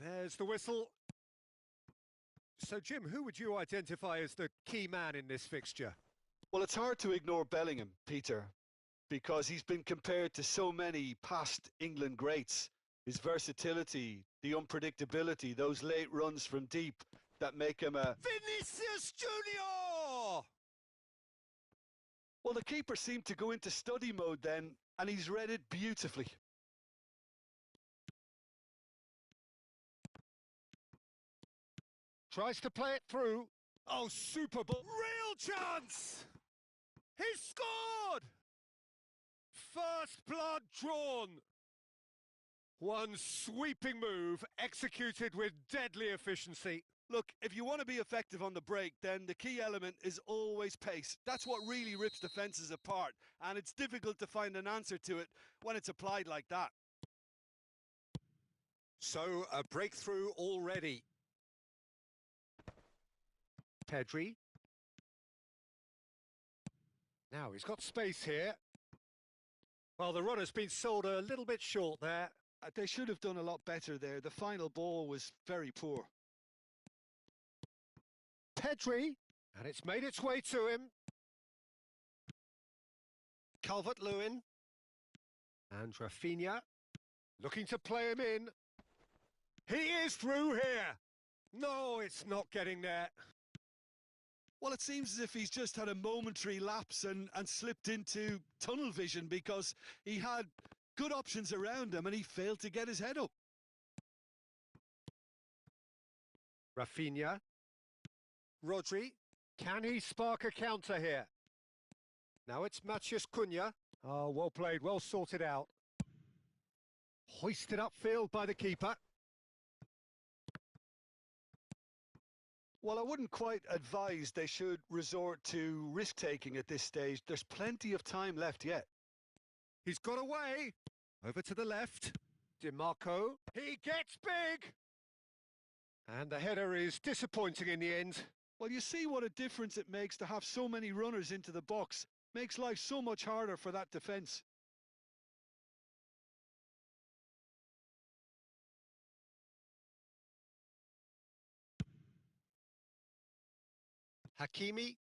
There's the whistle. So, Jim, who would you identify as the key man in this fixture? Well, it's hard to ignore Bellingham, Peter, because he's been compared to so many past England greats. His versatility, the unpredictability, those late runs from deep that make him a... Vinicius Junior! Well, the keeper seemed to go into study mode then, and he's read it beautifully. Tries to play it through. Oh, super ball. Real chance! He scored! First blood drawn. One sweeping move executed with deadly efficiency. Look, if you want to be effective on the break, then the key element is always pace. That's what really rips defences apart, and it's difficult to find an answer to it when it's applied like that. So, a breakthrough already. Pedri. Now he's got space here. Well, the runner's been sold a little bit short there. They should have done a lot better there. The final ball was very poor. Pedri, and it's made its way to him. Calvert-Lewin. And Rafinha, looking to play him in. He is through here. No, it's not getting there. Well, it seems as if he's just had a momentary lapse and slipped into tunnel vision because he had good options around him and he failed to get his head up. Rafinha. Rodri. Can he spark a counter here? Now it's Matheus Cunha. Oh, well played, well sorted out. Hoisted upfield by the keeper. Well, I wouldn't quite advise they should resort to risk-taking at this stage. There's plenty of time left yet. He's got away. Over to the left. DiMarco. He gets big. And the header is disappointing in the end. Well, you see what a difference it makes to have so many runners into the box. Makes life so much harder for that defence. Hakimi.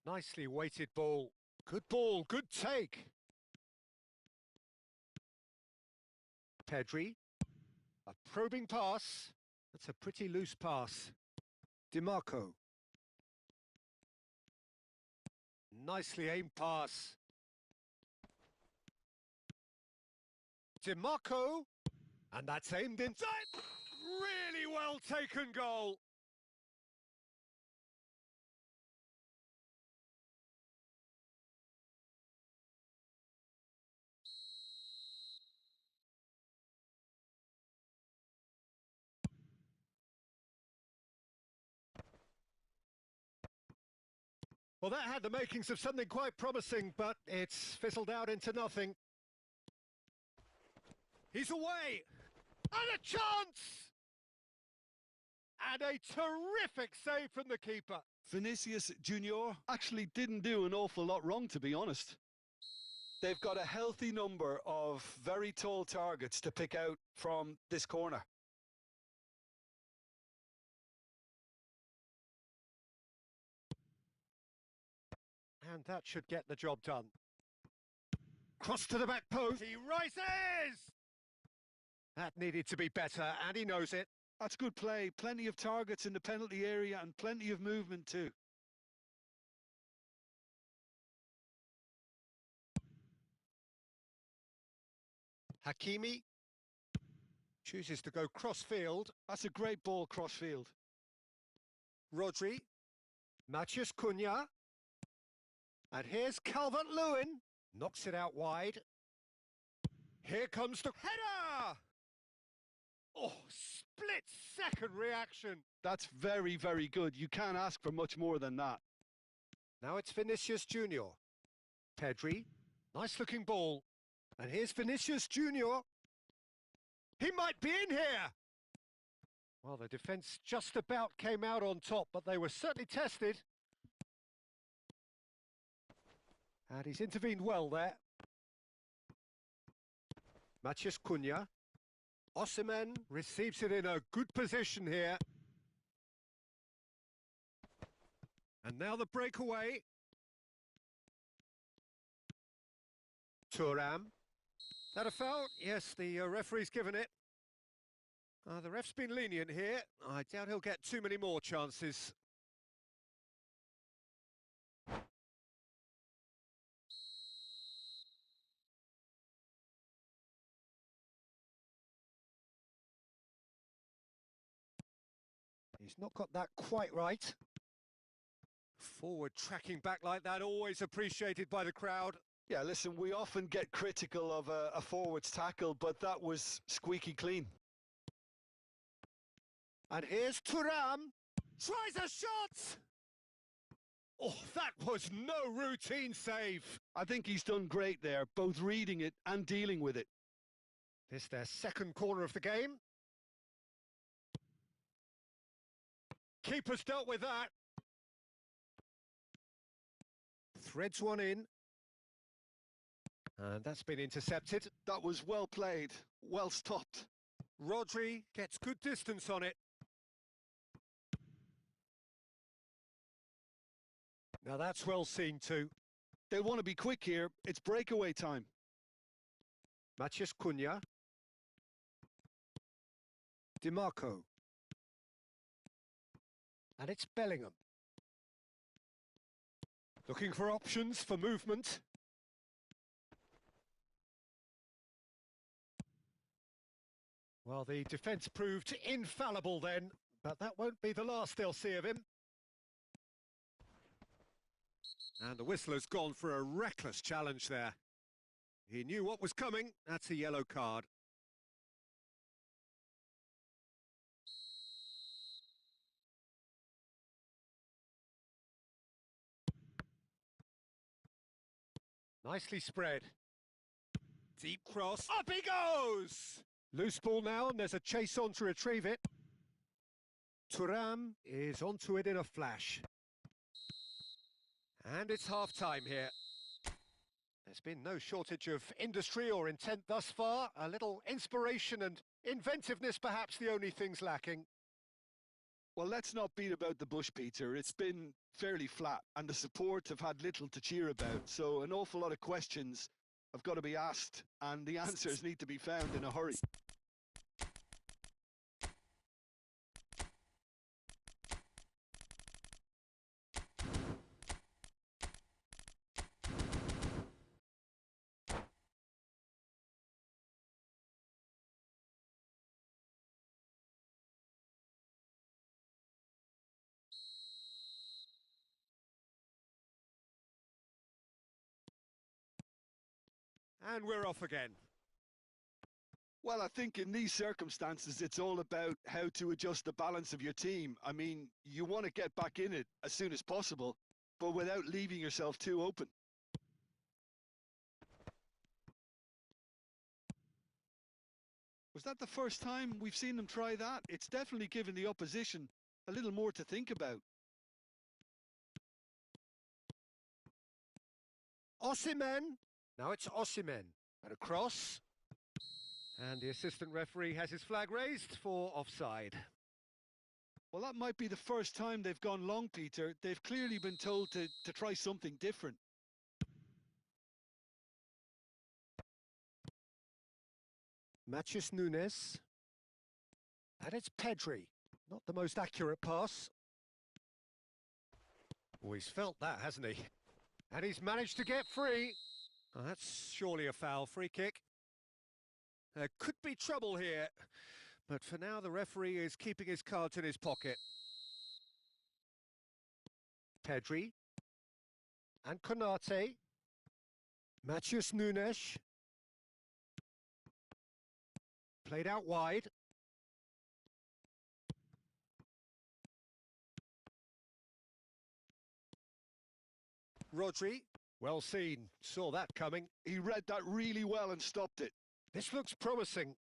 Nicely weighted ball. Good ball, good take. Pedri. A probing pass. That's a pretty loose pass. DiMarco. Nicely aimed pass. DiMarco. And that's aimed inside. Really well taken goal. Well, that had the makings of something quite promising, but it's fizzled out into nothing. He's away! And a chance! And a terrific save from the keeper. Vinicius Junior actually didn't do an awful lot wrong, to be honest. They've got a healthy number of very tall targets to pick out from this corner. And that should get the job done. Cross to the back post. He rises! That needed to be better, and he knows it. That's good play. Plenty of targets in the penalty area and plenty of movement too. Hakimi chooses to go cross-field. That's a great ball cross-field. Rodri. Matheus Cunha. And here's Calvert-Lewin. Knocks it out wide. Here comes the header! Oh, split-second reaction. That's very, very good. You can't ask for much more than that. Now it's Vinicius Junior. Pedri. Nice-looking ball. And here's Vinicius Junior. He might be in here! Well, the defence just about came out on top, but they were certainly tested. And he's intervened well there. Matheus Cunha. Osimhen receives it in a good position here. And now the breakaway. Thuram. That a foul? Yes, the referee's given it. The ref's been lenient here. I doubt he'll get too many more chances. He's not got that quite right. Forward tracking back like that, always appreciated by the crowd. Yeah, listen, we often get critical of a forward's tackle, but that was squeaky clean. And here's Thuram. Tries a shot! Oh, that was no routine save. I think he's done great there, both reading it and dealing with it. This their second corner of the game. Keeper's dealt with that. Threads one in. And that's been intercepted. That was well played, well stopped. Rodri gets good distance on it. Now that's well seen too. They'll want to be quick here. It's breakaway time. Matheus Cunha. DiMarco. And it's Bellingham. Looking for options for movement. Well, the defence proved infallible then, but that won't be the last they'll see of him. And the whistler's gone for a reckless challenge there. He knew what was coming. That's a yellow card. Nicely spread. Deep cross. Up he goes! Loose ball now, and there's a chase on to retrieve it. Thuram is onto it in a flash. And it's half-time here. There's been no shortage of industry or intent thus far. A little inspiration and inventiveness, perhaps the only things lacking. Well, let's not beat about the bush, Peter. It's been fairly flat, and the support have had little to cheer about. So an awful lot of questions have got to be asked, and the answers need to be found in a hurry. And we're off again. Well, I think in these circumstances, it's all about how to adjust the balance of your team. I mean, you want to get back in it as soon as possible, but without leaving yourself too open. Was that the first time we've seen them try that? It's definitely given the opposition a little more to think about. Osimhen. Now it's Osimhen. And a cross. And the assistant referee has his flag raised for offside. Well, that might be the first time they've gone long, Peter. They've clearly been told to try something different. Matheus Nunes. And it's Pedri. Not the most accurate pass. Oh, he's felt that, hasn't he? And he's managed to get free. Oh, that's surely a foul. Free kick. There could be trouble here. But for now, the referee is keeping his cards in his pocket. Pedri. And Konate. Matheus Nunes. Played out wide. Rodri, well seen, saw that coming. He read that really well and stopped it. This looks promising.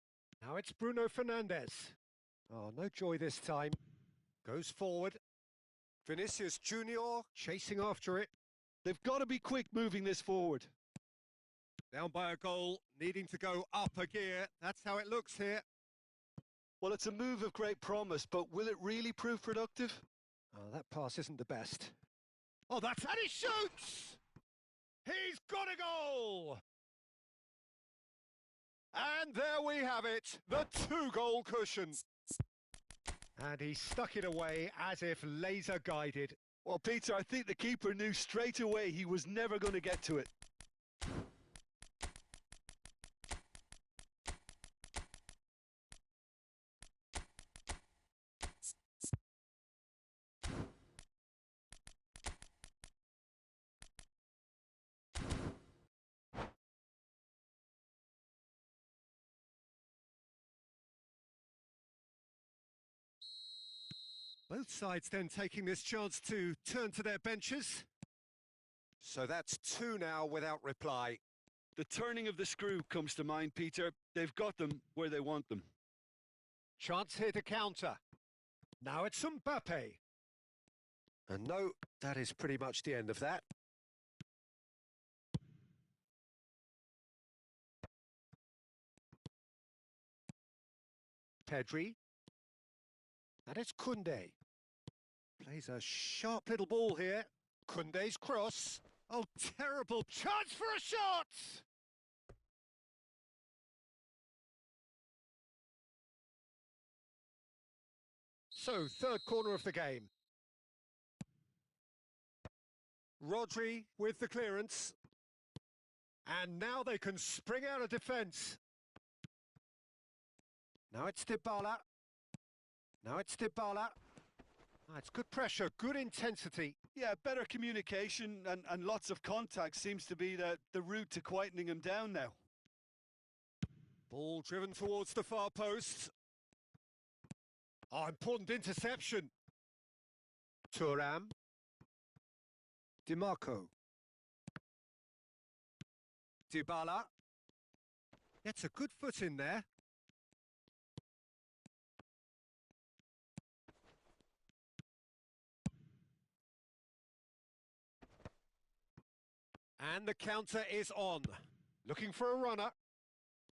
Now it's Bruno Fernandes. Oh, no joy this time. Goes forward. Vinicius Junior chasing after it. They've got to be quick moving this forward. Down by a goal, needing to go up a gear. That's how it looks here. Well, it's a move of great promise, but will it really prove productive? Oh, that pass isn't the best. Oh, and he shoots! He's got a goal! And there we have it, the 2-goal cushion. And he stuck it away as if laser guided. Well, Peter, I think the keeper knew straight away he was never going to get to it. Both sides then taking this chance to turn to their benches. So that's 2 now without reply. The turning of the screw comes to mind, Peter. They've got them where they want them. Chance here to counter. Now it's Mbappe. And no, that is pretty much the end of that. Pedri. And it's Koundé. Plays a sharp little ball here. Koundé's cross. Oh, terrible chance for a shot! So, third corner of the game. Rodri with the clearance. And now they can spring out of defence. Now it's Dybala. Now it's Dybala. Oh, it's good pressure, good intensity. Yeah, better communication and lots of contact seems to be the route to quietening him down now. Ball driven towards the far post. Oh, important interception. Thuram. DiMarco. Dybala. Gets a good foot in there. And the counter is on. Looking for a runner.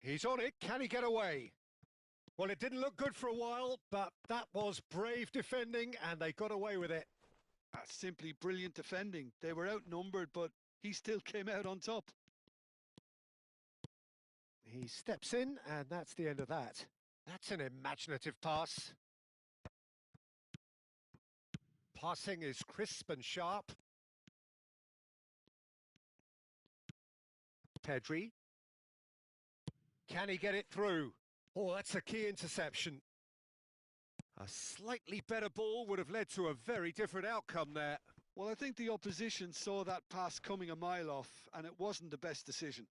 He's on it. Can he get away? Well, it didn't look good for a while, but that was brave defending, and they got away with it. That's simply brilliant defending. They were outnumbered, but he still came out on top. He steps in, and that's the end of that. That's an imaginative pass. Passing is crisp and sharp. Pedri. Can he get it through? Oh, that's a key interception. A slightly better ball would have led to a very different outcome there. Well, I think the opposition saw that pass coming a mile off, and it wasn't the best decision.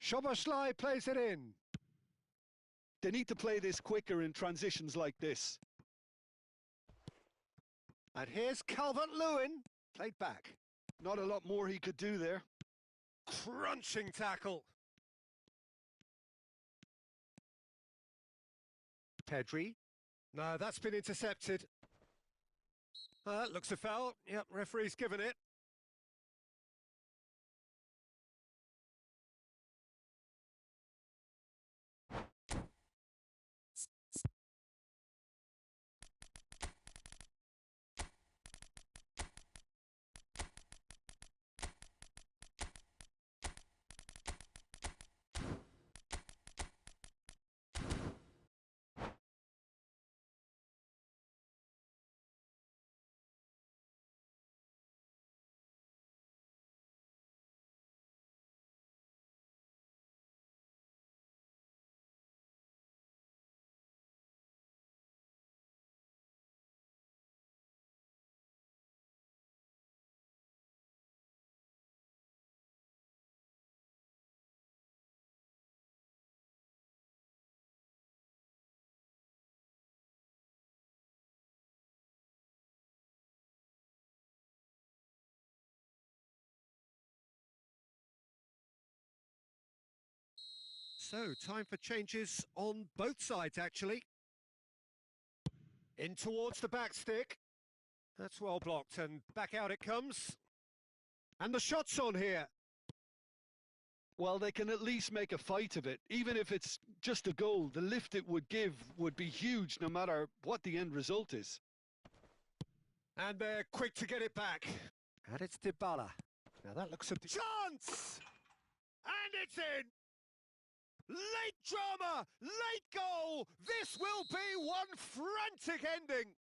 Szoboszlai plays it in. They need to play this quicker in transitions like this. And here's Calvert-Lewin, played back. Not a lot more he could do there. Crunching tackle. Pedri. No, that's been intercepted. Looks a foul. Yep, referee's given it. So, time for changes on both sides, actually. In towards the back stick. That's well blocked, and back out it comes. And the shot's on here. Well, they can at least make a fight of it. Even if it's just a goal, the lift it would give would be huge no matter what the end result is. And they're quick to get it back. And it's Dybala. Now that looks a chance! And it's in! Late drama! Late goal! This will be one frantic ending!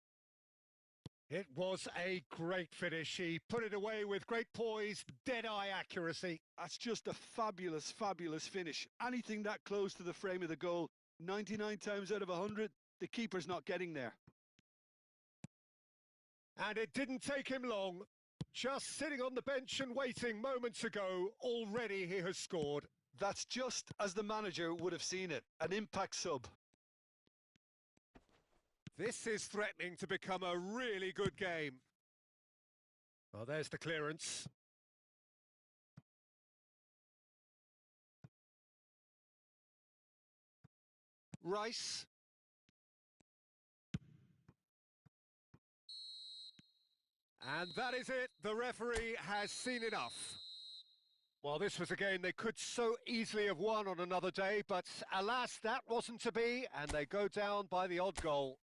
It was a great finish. He put it away with great poise, dead-eye accuracy. That's just a fabulous, fabulous finish. Anything that close to the frame of the goal, 99 times out of 100, the keeper's not getting there. And it didn't take him long. Just sitting on the bench and waiting moments ago, already he has scored. That's just as the manager would have seen it, an impact sub. This is threatening to become a really good game. Well, there's the clearance. Rice. And that is it. The referee has seen enough. Well, this was a game they could so easily have won on another day, but alas, that wasn't to be, and they go down by the odd goal.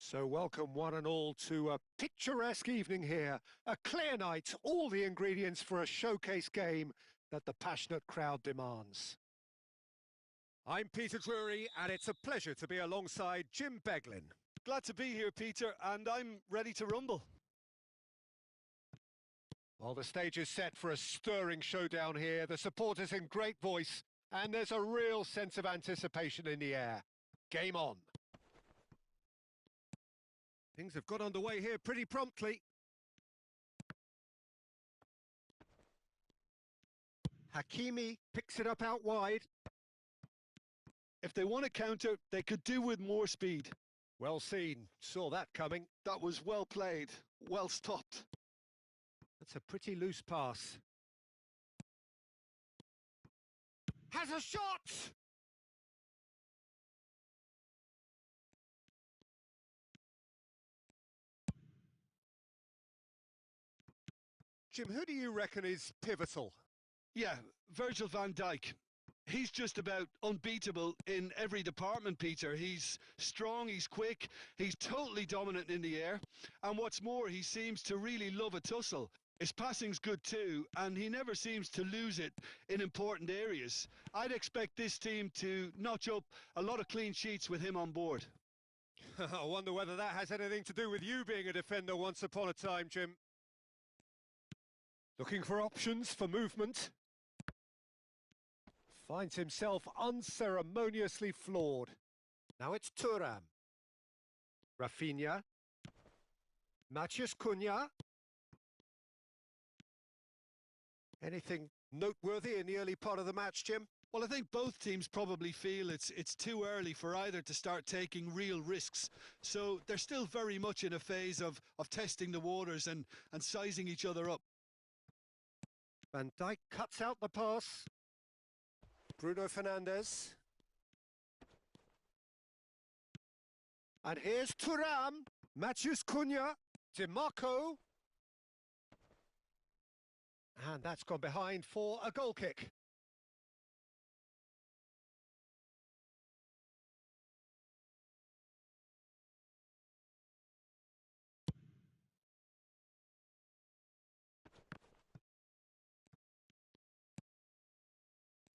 So welcome one and all to a picturesque evening here, a clear night, all the ingredients for a showcase game that the passionate crowd demands. I'm Peter Drury, and it's a pleasure to be alongside Jim Beglin. Glad to be here, Peter, and I'm ready to rumble. Well, the stage is set for a stirring showdown here, the supporters in great voice, and there's a real sense of anticipation in the air. Game on. Things have got underway here pretty promptly. Hakimi picks it up out wide. If they want to counter, they could do with more speed. Well seen, saw that coming. That was well played, well stopped. That's a pretty loose pass. Has a shot! Jim, who do you reckon is pivotal? Yeah, Virgil van Dijk. He's just about unbeatable in every department, Peter. He's strong, he's quick, he's totally dominant in the air. And what's more, he seems to really love a tussle. His passing's good too, and he never seems to lose it in important areas. I'd expect this team to notch up a lot of clean sheets with him on board. I wonder whether that has anything to do with you being a defender once upon a time, Jim. Looking for options for movement. Finds himself unceremoniously floored. Now it's Thuram. Rafinha. Matheus Cunha. Anything noteworthy in the early part of the match, Jim? Well, I think both teams probably feel it's too early for either to start taking real risks. So they're still very much in a phase of testing the waters and sizing each other up. Van Dijk cuts out the pass. Bruno Fernandes. And here's Thuram. Matheus Cunha. DiMarco. And that's gone behind for a goal kick.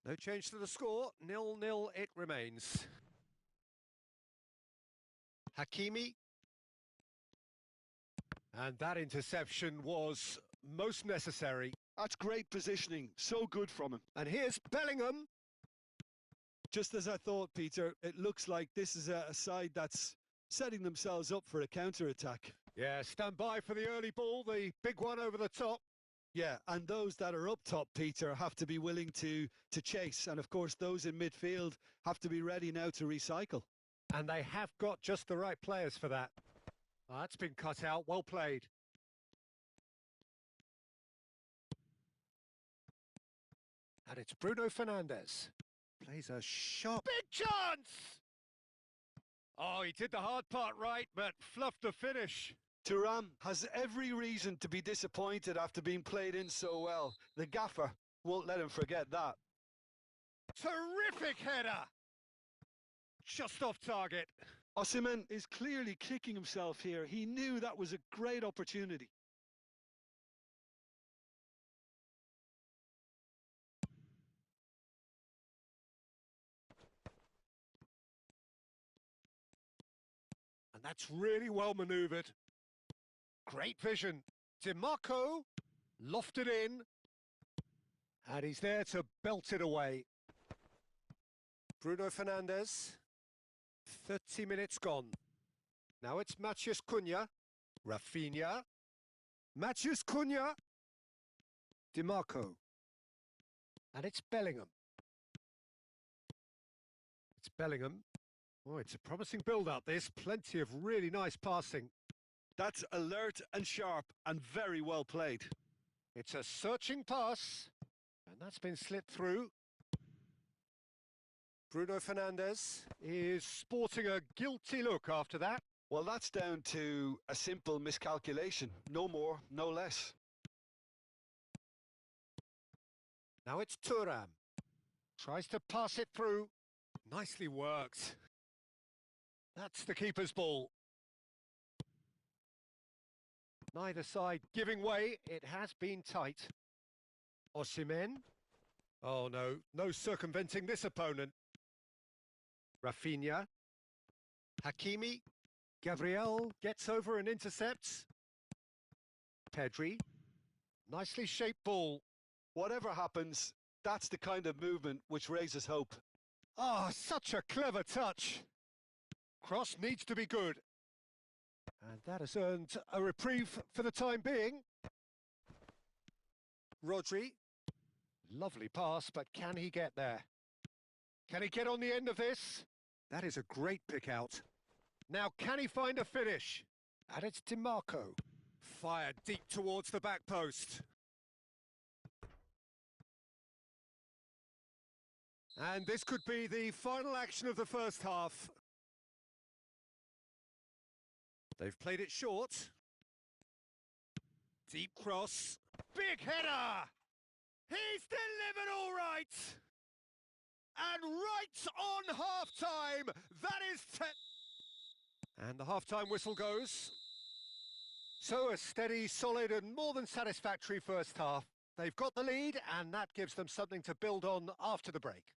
No change to the score, 0-0 it remains. Hakimi. And that interception was most necessary. That's great positioning, so good from him. And here's Bellingham. Just as I thought, Peter, it looks like this is a side that's setting themselves up for a counter-attack. Yeah, stand by for the early ball, the big one over the top. Yeah, and those that are up top, Peter, have to be willing to chase. And, of course, those in midfield have to be ready now to recycle. And they have got just the right players for that. That's been cut out, well played. And it's Bruno Fernandes. Plays a shot. Big chance! Oh, he did the hard part right, but fluffed the finish. Thuram has every reason to be disappointed after being played in so well. The gaffer won't let him forget that. Terrific header! Just off target. Osimhen is clearly kicking himself here. He knew that was a great opportunity. And that's really well manoeuvred. Great vision. DiMarco lofted in. And he's there to belt it away. Bruno Fernandes. 30 minutes gone. Now it's Matheus Cunha. Rafinha. Matheus Cunha. DiMarco. And it's Bellingham. It's Bellingham. Oh, it's a promising build-up, this. Plenty of really nice passing. That's alert and sharp and very well played. It's a searching pass. And that's been slipped through. Bruno Fernandes is sporting a guilty look after that. Well, that's down to a simple miscalculation. No more, no less. Now it's Thuram. Tries to pass it through. Nicely worked. That's the keeper's ball. Neither side giving way. It has been tight. Osimhen. Oh no, no circumventing this opponent. Rafinha. Hakimi. Gabriel gets over and intercepts. Pedri. Nicely shaped ball. Whatever happens, that's the kind of movement which raises hope. Ah, oh, such a clever touch. Cross needs to be good. And that has earned a reprieve for the time being. Rodri. Lovely pass, but can he get there? Can he get on the end of this? That is a great pick out. Now, can he find a finish? And it's DiMarco. Fired deep towards the back post. And this could be the final action of the first half. They've played it short. Deep cross. Big header! He's delivered all right! And right on half-time, that is... And the half-time whistle goes. So a steady, solid and more than satisfactory first half. They've got the lead and that gives them something to build on after the break.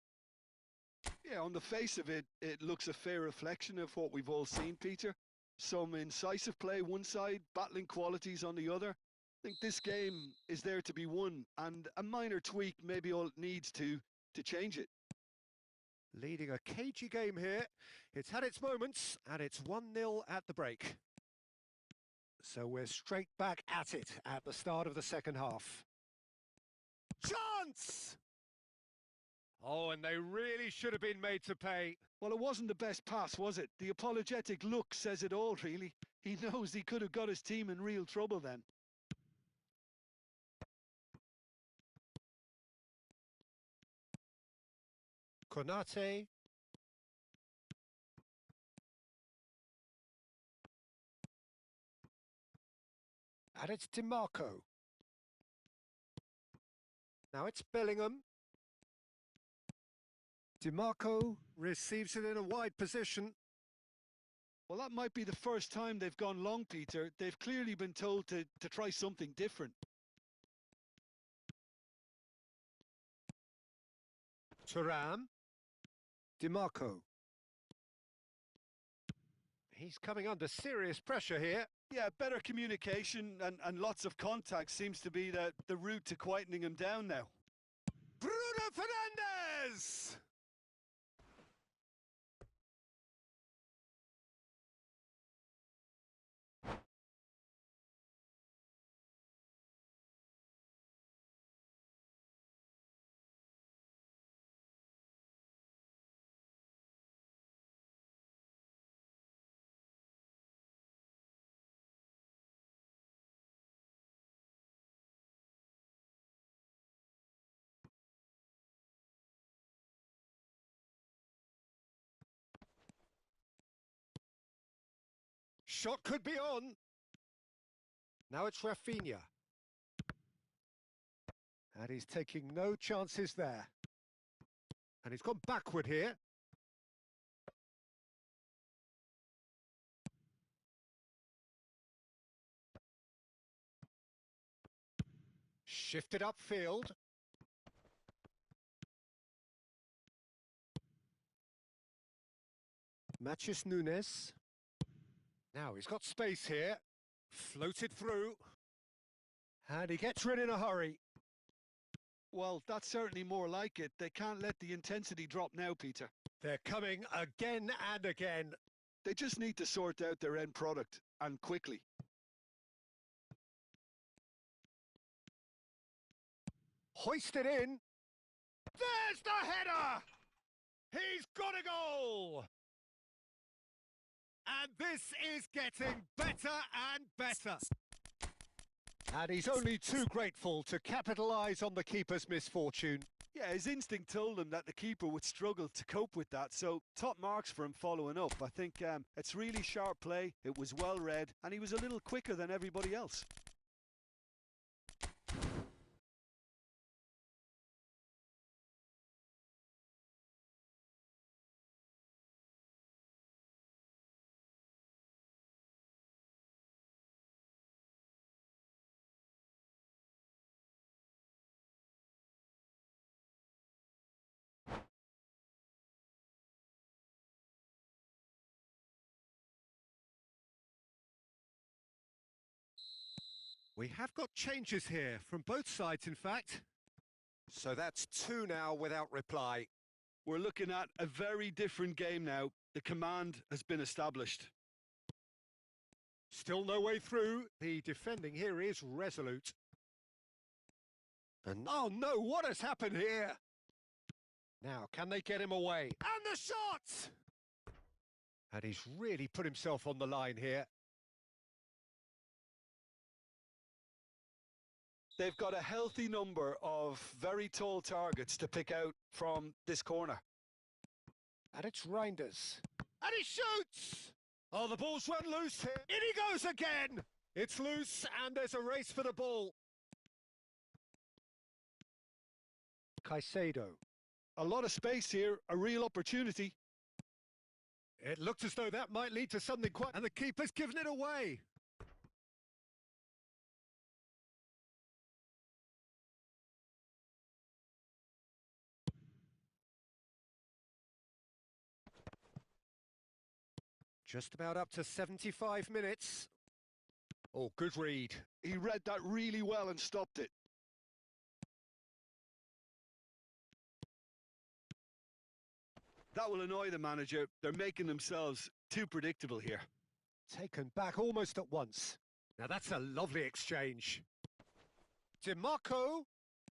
Yeah, on the face of it, it looks a fair reflection of what we've all seen, Peter. Some incisive play one side, battling qualities on the other. I think this game is there to be won, and a minor tweak maybe all it needs to change it. Leading a cagey game here. It's had its moments, and it's 1-0 at the break. So we're straight back at it at the start of the second half. Chance! Oh, and they really should have been made to pay. Well, it wasn't the best pass, was it? The apologetic look says it all, really. He knows he could have got his team in real trouble then. Konate. And it's DiMarco. Now it's Bellingham. DiMarco receives it in a wide position. Well, that might be the first time they've gone long, Peter. They've clearly been told to try something different. Thuram. DiMarco. He's coming under serious pressure here. Yeah, better communication and lots of contact seems to be the route to quietening him down now. Bruno Fernandes! Shot could be on. Now it's Rafinha. And he's taking no chances there. And he's gone backward here. Shifted upfield. Matheus Nunes. Now he's got space here. Floated through. And he gets rid in a hurry. Well, that's certainly more like it. They can't let the intensity drop now, Peter. They're coming again and again. They just need to sort out their end product, and quickly. Hoisted in. There's the header! He's got a goal! And this is getting better and better. And he's only too grateful to capitalise on the keeper's misfortune. Yeah, his instinct told him that the keeper would struggle to cope with that, so top marks for him following up. I think it's really sharp play, it was well read, and he was a little quicker than everybody else. We have got changes here, from both sides in fact. So that's 2 now without reply. We're looking at a very different game now. The command has been established. Still no way through. The defending here is resolute. And oh no, what has happened here? Now, can they get him away? And the shot! And he's really put himself on the line here. They've got a healthy number of very tall targets to pick out from this corner. And it's Reinders. And he shoots! Oh, the ball's run loose here. In he goes again! It's loose and there's a race for the ball. Caicedo. A lot of space here, a real opportunity. It looked as though that might lead to something quite... And the keeper's given it away. Just about up to 75 minutes. Oh, good read. He read that really well and stopped it. That will annoy the manager. They're making themselves too predictable here. Taken back almost at once. Now that's a lovely exchange. DiMarco,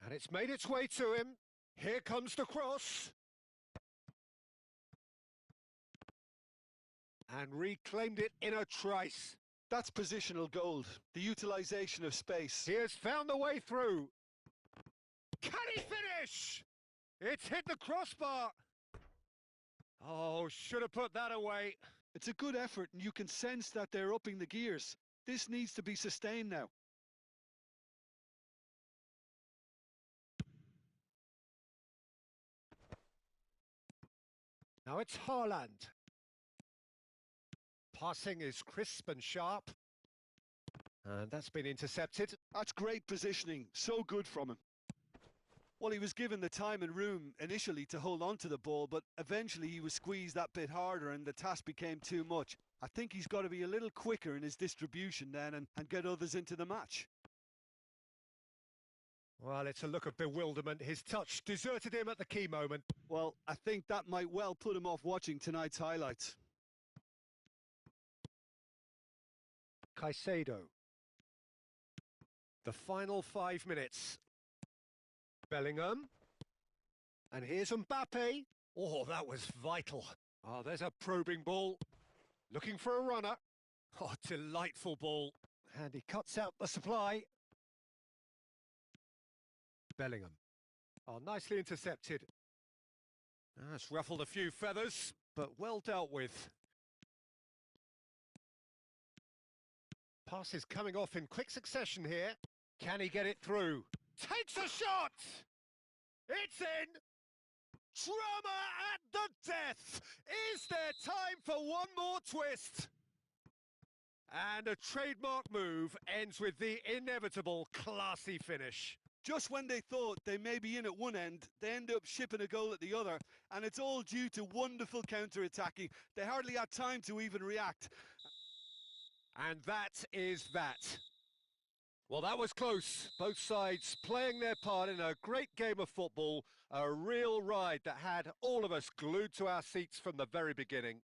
and it's made its way to him. Here comes the cross. And reclaimed it in a trice. That's positional gold, the utilisation of space. He has found the way through. Can he finish? It's hit the crossbar. Oh, should have put that away. It's a good effort, and you can sense that they're upping the gears. This needs to be sustained now. Now it's Haaland. Passing is crisp and sharp. And that's been intercepted. That's great positioning, so good from him. Well, he was given the time and room initially to hold on to the ball, but eventually he was squeezed that bit harder and the task became too much. I think he's got to be a little quicker in his distribution then and get others into the match. Well, it's a look of bewilderment. His touch deserted him at the key moment. Well, I think that might well put him off watching tonight's highlights. Caicedo. The final 5 minutes. Bellingham. And here's Mbappe. Oh, that was vital. Oh, there's a probing ball. Looking for a runner. Oh, delightful ball. And he cuts out the supply. Bellingham. Oh, nicely intercepted. That's ruffled a few feathers, but well dealt with. Passes coming off in quick succession here. Can he get it through? Takes a shot! It's in! Drama at the death! Is there time for one more twist? And a trademark move ends with the inevitable classy finish. Just when they thought they may be in at one end, they end up shipping a goal at the other, and it's all due to wonderful counter-attacking. They hardly had time to even react. And that is that. Well, that was close. Both sides playing their part in a great game of football, a real ride that had all of us glued to our seats from the very beginning.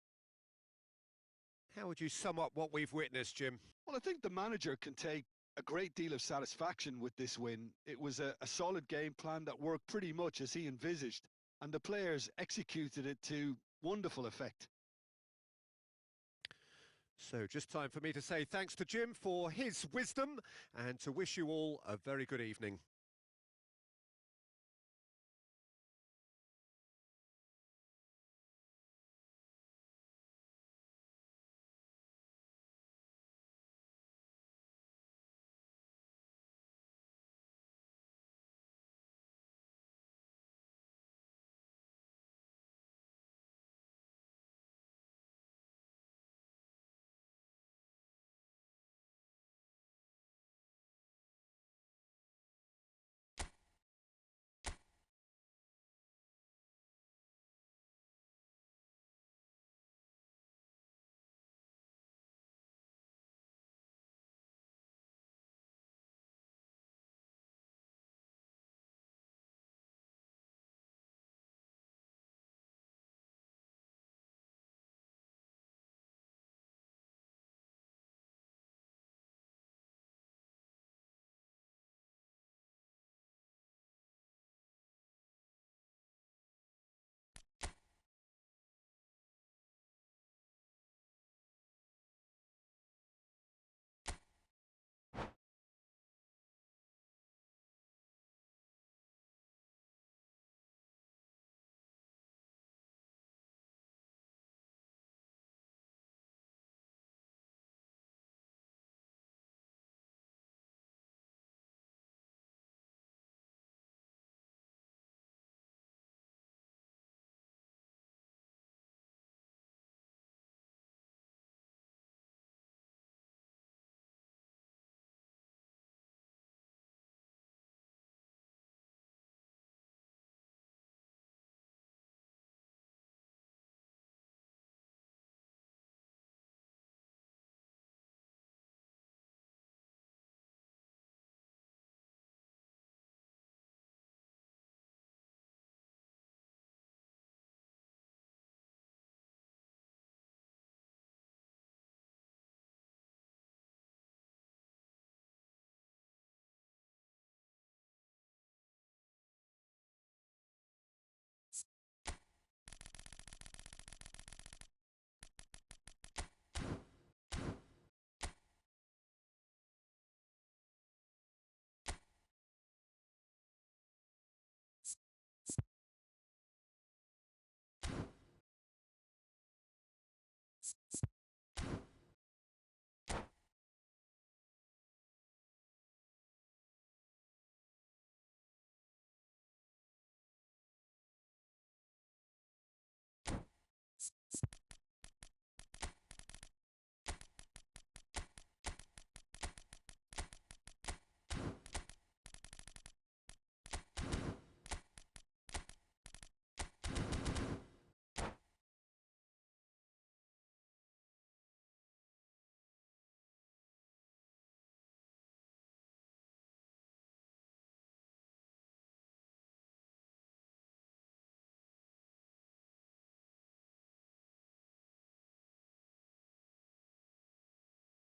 How would you sum up what we've witnessed, Jim? Well, I think the manager can take a great deal of satisfaction with this win. It was a solid game plan that worked pretty much as he envisaged, and the players executed it to wonderful effect. So just time for me to say thanks to Jim for his wisdom and to wish you all a very good evening.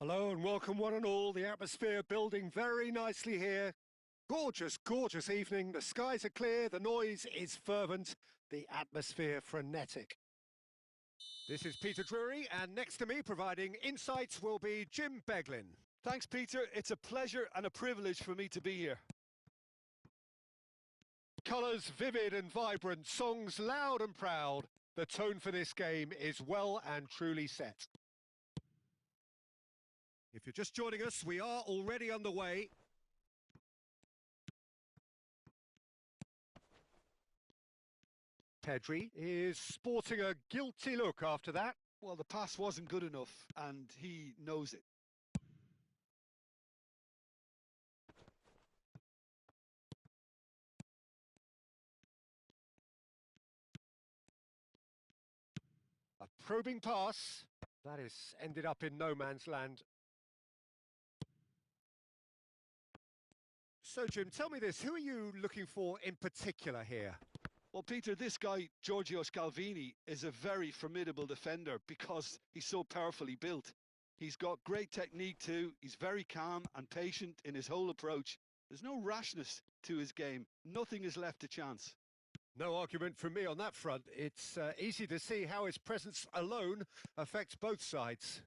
Hello and welcome one and all. The atmosphere building very nicely here. Gorgeous, gorgeous evening. The skies are clear, the noise is fervent, the atmosphere frenetic. This is Peter Drury, and next to me providing insights will be Jim Beglin. Thanks, Peter. It's a pleasure and a privilege for me to be here. Colours vivid and vibrant, songs loud and proud. The tone for this game is well and truly set. If you're just joining us, we are already underway. Pedri is sporting a guilty look after that. Well, the pass wasn't good enough, and he knows it. A probing pass. That is ended up in no man's land. So, Jim, tell me this. Who are you looking for in particular here? Well, Peter, this guy, Giorgio Scalvini, is a very formidable defender because he's so powerfully built. He's got great technique too. He's very calm and patient in his whole approach. There's no rashness to his game. Nothing is left to chance. No argument from me on that front. It's easy to see how his presence alone affects both sides.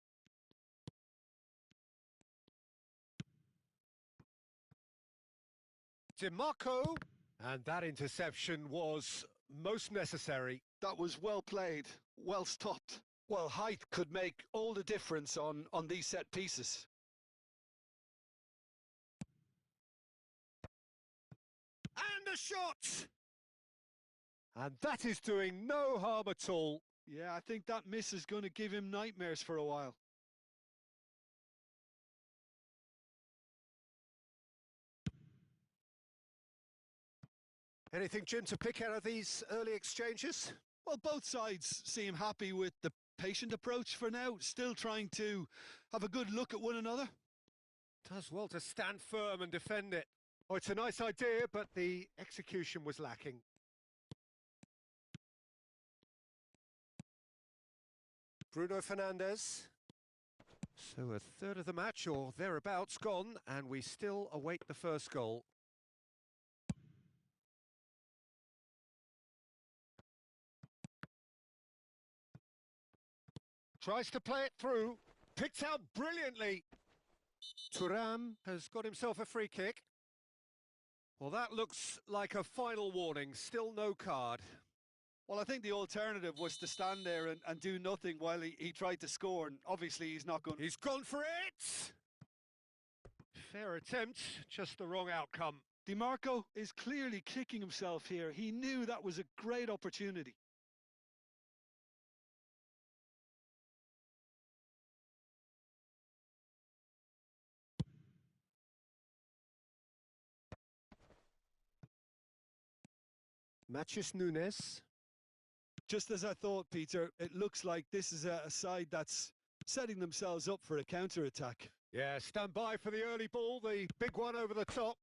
DiMarco, and that interception was most necessary. That was well played, well stopped. Well, height could make all the difference on these set pieces. And a shot! And that is doing no harm at all. Yeah, I think that miss is going to give him nightmares for a while. Anything, Jim, to pick out of these early exchanges? Well, both sides seem happy with the patient approach for now, still trying to have a good look at one another. Does well to stand firm and defend it. Oh, it's a nice idea, but the execution was lacking. Bruno Fernandes. So a third of the match or thereabouts gone, and we still await the first goal. Tries to play it through, picked out brilliantly. Thuram has got himself a free kick. Well, that looks like a final warning, still no card. Well, I think the alternative was to stand there and do nothing while he tried to score, and obviously he's not going. He's gone for it! Fair attempt, just the wrong outcome. DiMarco is clearly kicking himself here. He knew that was a great opportunity. Matheus Nunes. Just as I thought, Peter, it looks like this is a side that's setting themselves up for a counter-attack. Yeah, stand by for the early ball, the big one over the top.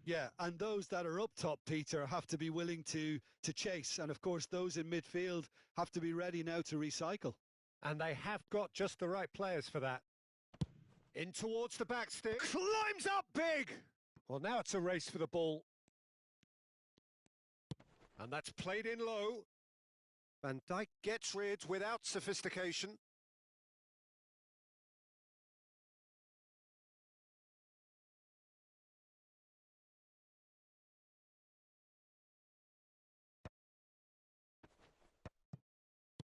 Yeah, and those that are up top, Peter, have to be willing to chase. And of course, those in midfield have to be ready now to recycle. And they have got just the right players for that. In towards the back stick. Climbs up big! Well, now it's a race for the ball. And that's played in low. Van Dijk gets rid without sophistication.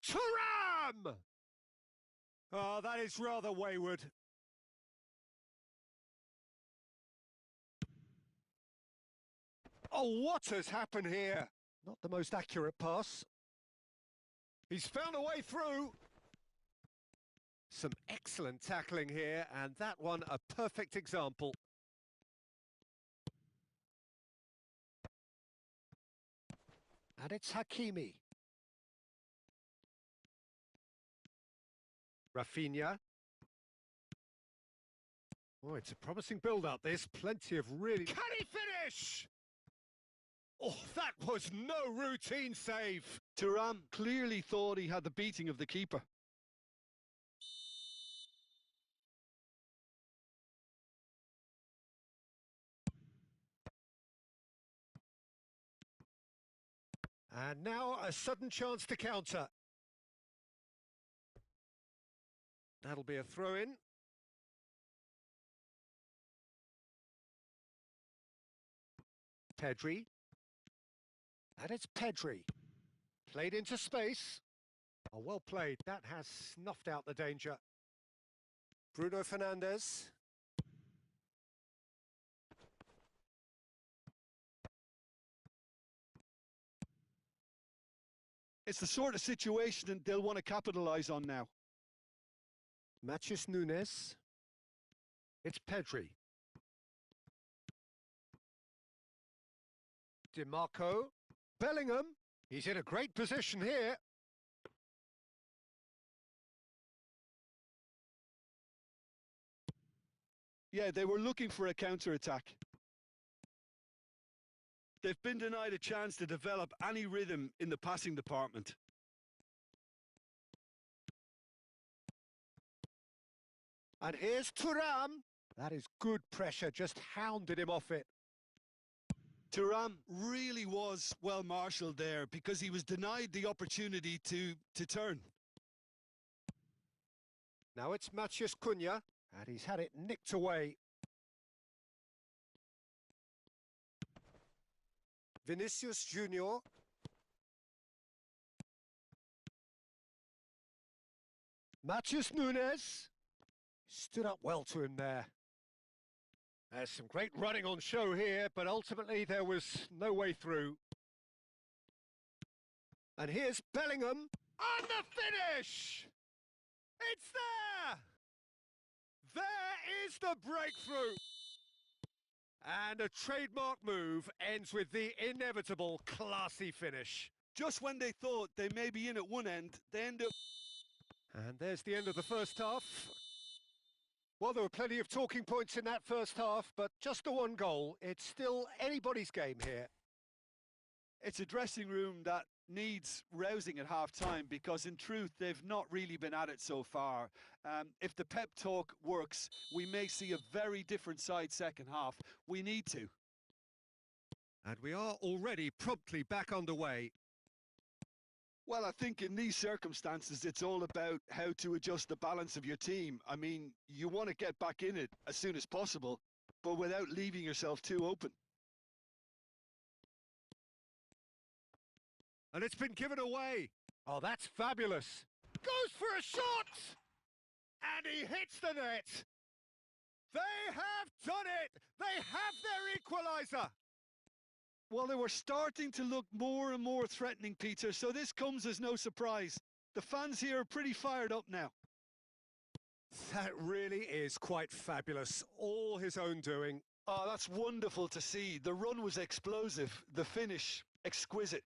Thuram! Oh, that is rather wayward. Oh, what has happened here? Not the most accurate pass. He's found a way through. Some excellent tackling here, and that one a perfect example. And it's Hakimi. Rafinha. Oh, it's a promising build-up, this. Plenty of really... Can he finish? Oh, that was no routine save. Thuram clearly thought he had the beating of the keeper. And now a sudden chance to counter. That'll be a throw-in. Pedri. And it's Pedri. Played into space. Oh, well played. That has snuffed out the danger. Bruno Fernandes. It's the sort of situation that they'll want to capitalise on now. Matheus Nunes. It's Pedri. DiMarco. Bellingham. He's in a great position here. Yeah, they were looking for a counter-attack. They've been denied a chance to develop any rhythm in the passing department. And here's Thuram. That is good pressure, just hounded him off it. Thuram really was well marshalled there because he was denied the opportunity to turn. Now it's Matheus Cunha, and he's had it nicked away. Vinicius Junior. Matheus Nunes. Stood up well to him there. There's some great running on show here, but ultimately there was no way through. And here's Bellingham. On the finish! It's there! There is the breakthrough! And a trademark move ends with the inevitable classy finish. Just when they thought they may be in at one end, they end up... And there's the end of the first half. Well, there were plenty of talking points in that first half, but just the one goal. It's still anybody's game here. It's a dressing room that needs rousing at half-time because, in truth, they've not really been at it so far. If the pep talk works, we may see a very different side second half. We need to. And we are already promptly back underway. Well, I think in these circumstances, it's all about how to adjust the balance of your team. I mean, you want to get back in it as soon as possible, but without leaving yourself too open. And it's been given away. Oh, that's fabulous. Goes for a shot! And he hits the net. They have done it! They have their equaliser! Well, they were starting to look more and more threatening, Peter, so this comes as no surprise. The fans here are pretty fired up now. That really is quite fabulous. All his own doing. Oh, that's wonderful to see. The run was explosive, the finish exquisite.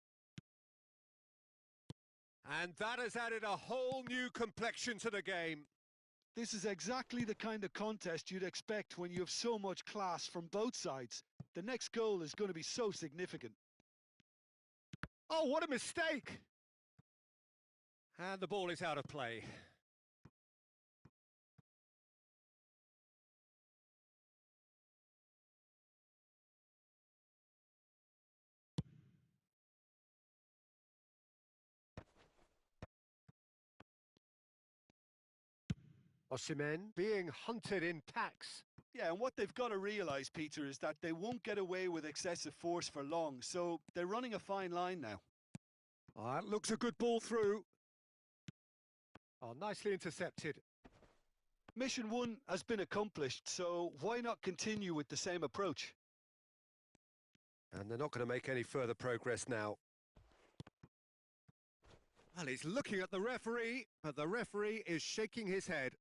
And that has added a whole new complexion to the game. This is exactly the kind of contest you'd expect when you have so much class from both sides. The next goal is going to be so significant. Oh, what a mistake! And the ball is out of play. Osimhen being hunted in packs. Yeah, and what they've got to realise, Peter, is that they won't get away with excessive force for long, so they're running a fine line now. Oh, that looks a good ball through. Oh, nicely intercepted. Mission 1 has been accomplished, so why not continue with the same approach? And they're not going to make any further progress now. Well, he's looking at the referee, but the referee is shaking his head.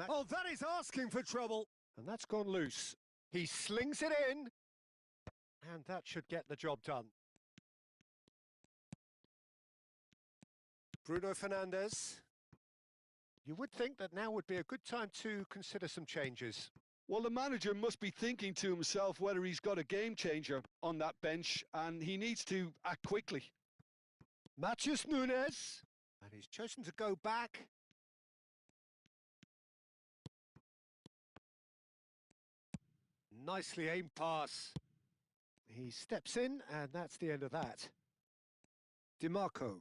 Oh, that is asking for trouble. And that's gone loose. He slings it in. And that should get the job done. Bruno Fernandes. You would think that now would be a good time to consider some changes. Well, the manager must be thinking to himself whether he's got a game changer on that bench, and he needs to act quickly. Matheus Nunes. And he's chosen to go back. Nicely aimed pass. He steps in, and that's the end of that. DiMarco.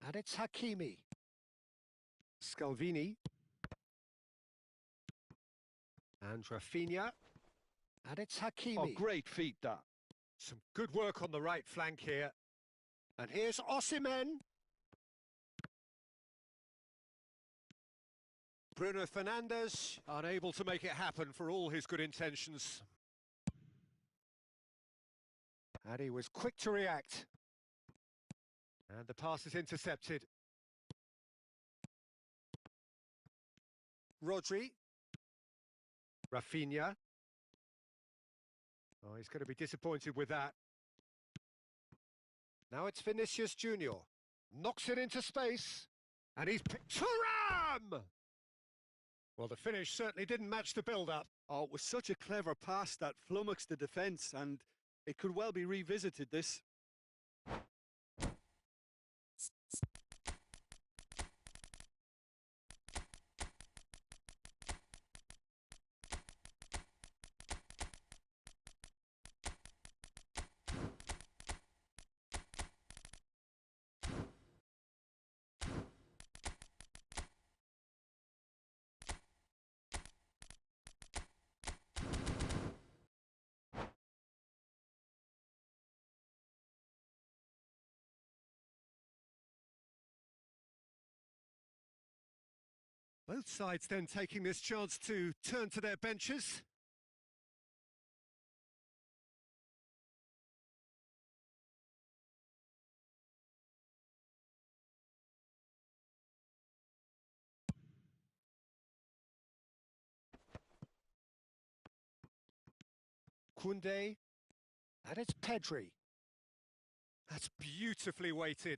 And it's Hakimi. Scalvini. And Rafinha. And it's Hakimi. Oh, great feat, that. Some good work on the right flank here. And here's Osimhen. Bruno Fernandes, unable to make it happen for all his good intentions. And he was quick to react. And the pass is intercepted. Rodri. Rafinha. Oh, he's going to be disappointed with that. Now it's Vinicius Junior. Knocks it into space. And he's picked Thuram! Well, the finish certainly didn't match the build-up. Oh, it was such a clever pass that flummoxed the defence, and it could well be revisited, this. Both sides then taking this chance to turn to their benches. Koundé, and it's Pedri. That's beautifully weighted.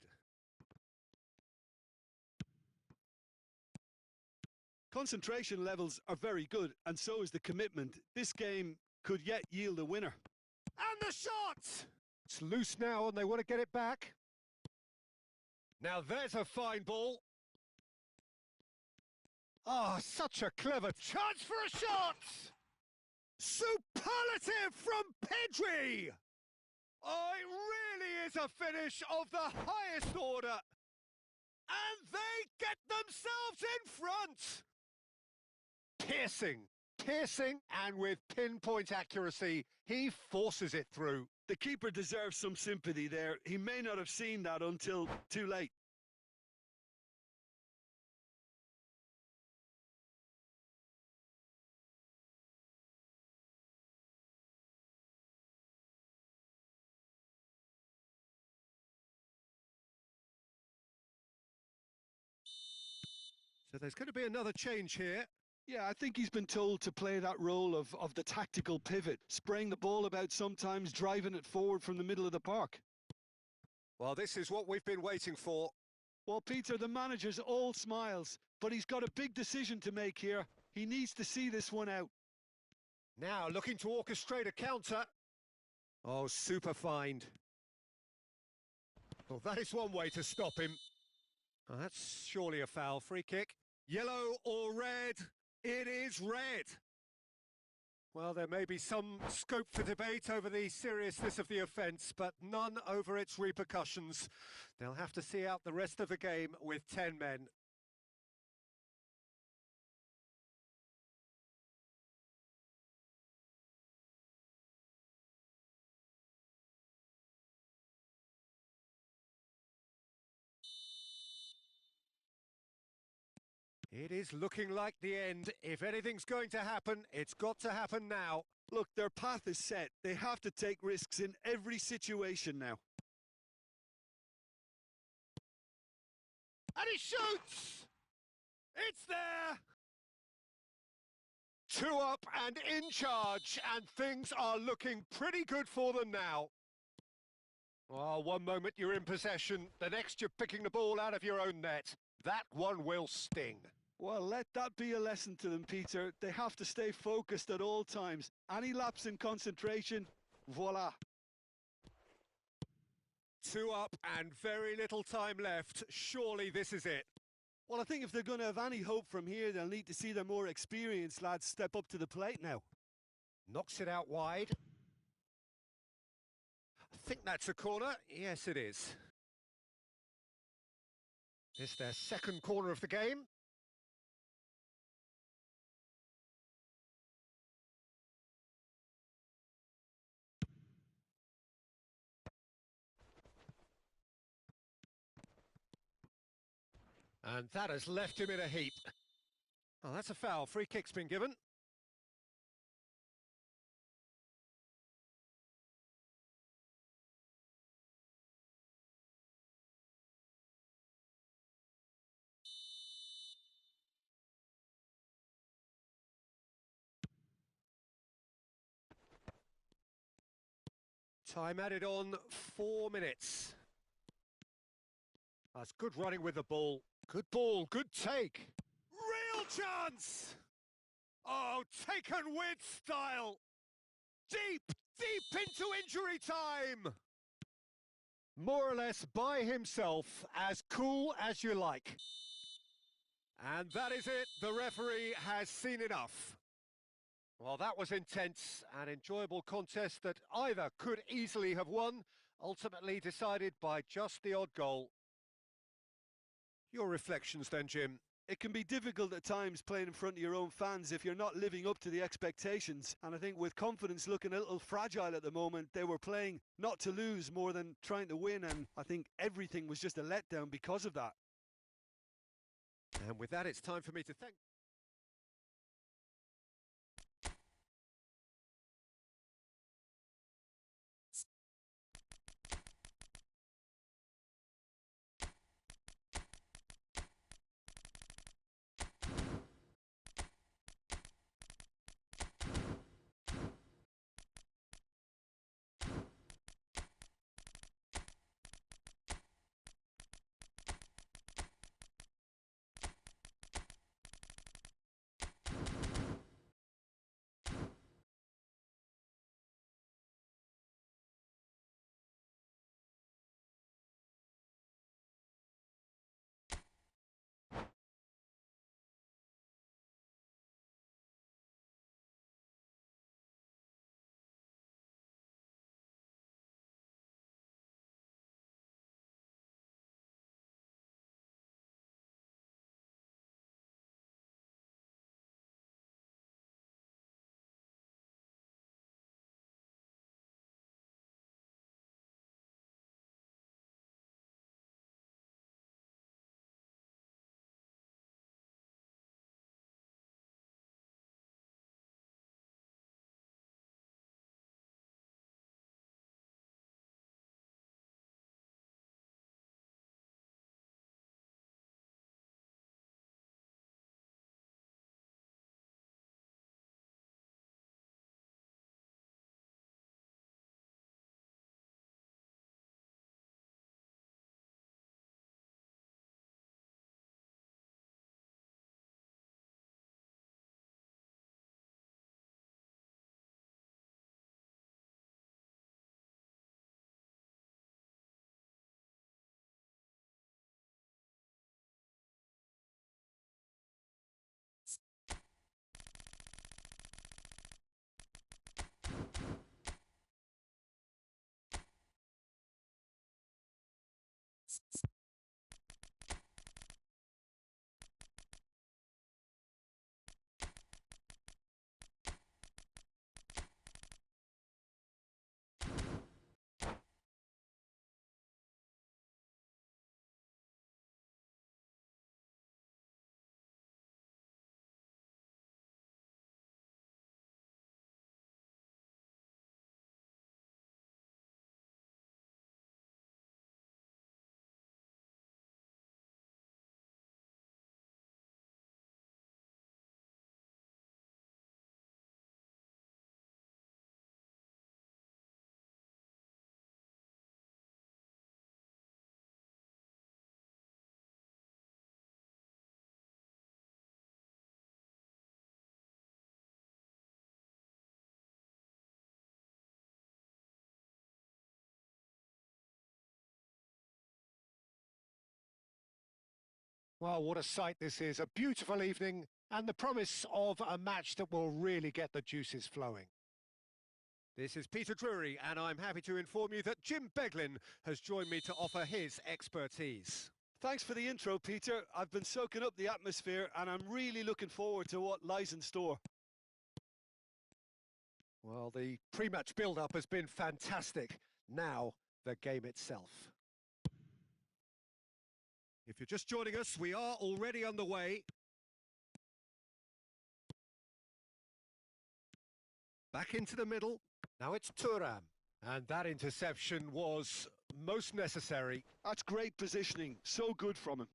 Concentration levels are very good, and so is the commitment. This game could yet yield a winner. And the shot! It's loose now, and they want to get it back. Now there's a fine ball. Ah, such a clever chance for a shot! Superlative from Pedri! Oh, it really is a finish of the highest order. And they get themselves in front! Piercing, and with pinpoint accuracy, he forces it through. The keeper deserves some sympathy there. He may not have seen that until too late. So there's going to be another change here. Yeah, I think he's been told to play that role of the tactical pivot, spraying the ball about sometimes, driving it forward from the middle of the park. Well, this is what we've been waiting for. Well, Peter, the manager's all smiles, but he's got a big decision to make here. He needs to see this one out. Now looking to orchestrate a counter. Oh, super find. Well, that is one way to stop him. Oh, that's surely a foul. Free kick. Yellow or red? It is red. Well, there may be some scope for debate over the seriousness of the offence, but none over its repercussions. They'll have to see out the rest of the game with 10 men. It is looking like the end. If anything's going to happen, it's got to happen now. Look, their path is set. They have to take risks in every situation now. And he shoots! It's there! 2 up and in charge, and things are looking pretty good for them now. Oh, one moment you're in possession, the next you're picking the ball out of your own net. That one will sting. Well, let that be a lesson to them, Peter. They have to stay focused at all times. Any lapse in concentration, voila. 2 up and very little time left. Surely this is it. Well, I think if they're going to have any hope from here, they'll need to see their more experienced lads step up to the plate now. Knocks it out wide. I think that's a corner. Yes, it is. It's their second corner of the game. And that has left him in a heap. Oh, that's a foul. Free kick's been given. Time added on 4 minutes. That's good running with the ball. Good ball, good take. Real chance! Oh, taken with style. Deep, deep into injury time. More or less by himself, as cool as you like. And that is it. The referee has seen enough. Well, that was intense, an enjoyable contest that either could easily have won, ultimately decided by just the odd goal. Your reflections then, Jim? It can be difficult at times playing in front of your own fans if you're not living up to the expectations. And I think with confidence looking a little fragile at the moment, they were playing not to lose more than trying to win. And I think everything was just a letdown because of that. And with that, it's time for me to thank... Well, what a sight this is. A beautiful evening and the promise of a match that will really get the juices flowing. This is Peter Drury, and I'm happy to inform you that Jim Beglin has joined me to offer his expertise. Thanks for the intro, Peter. I've been soaking up the atmosphere and I'm really looking forward to what lies in store. Well, the pre-match build-up has been fantastic. Now, the game itself. If you're just joining us, we are already underway. Back into the middle. Now it's Thuram. And that interception was most necessary. That's great positioning. So good from him.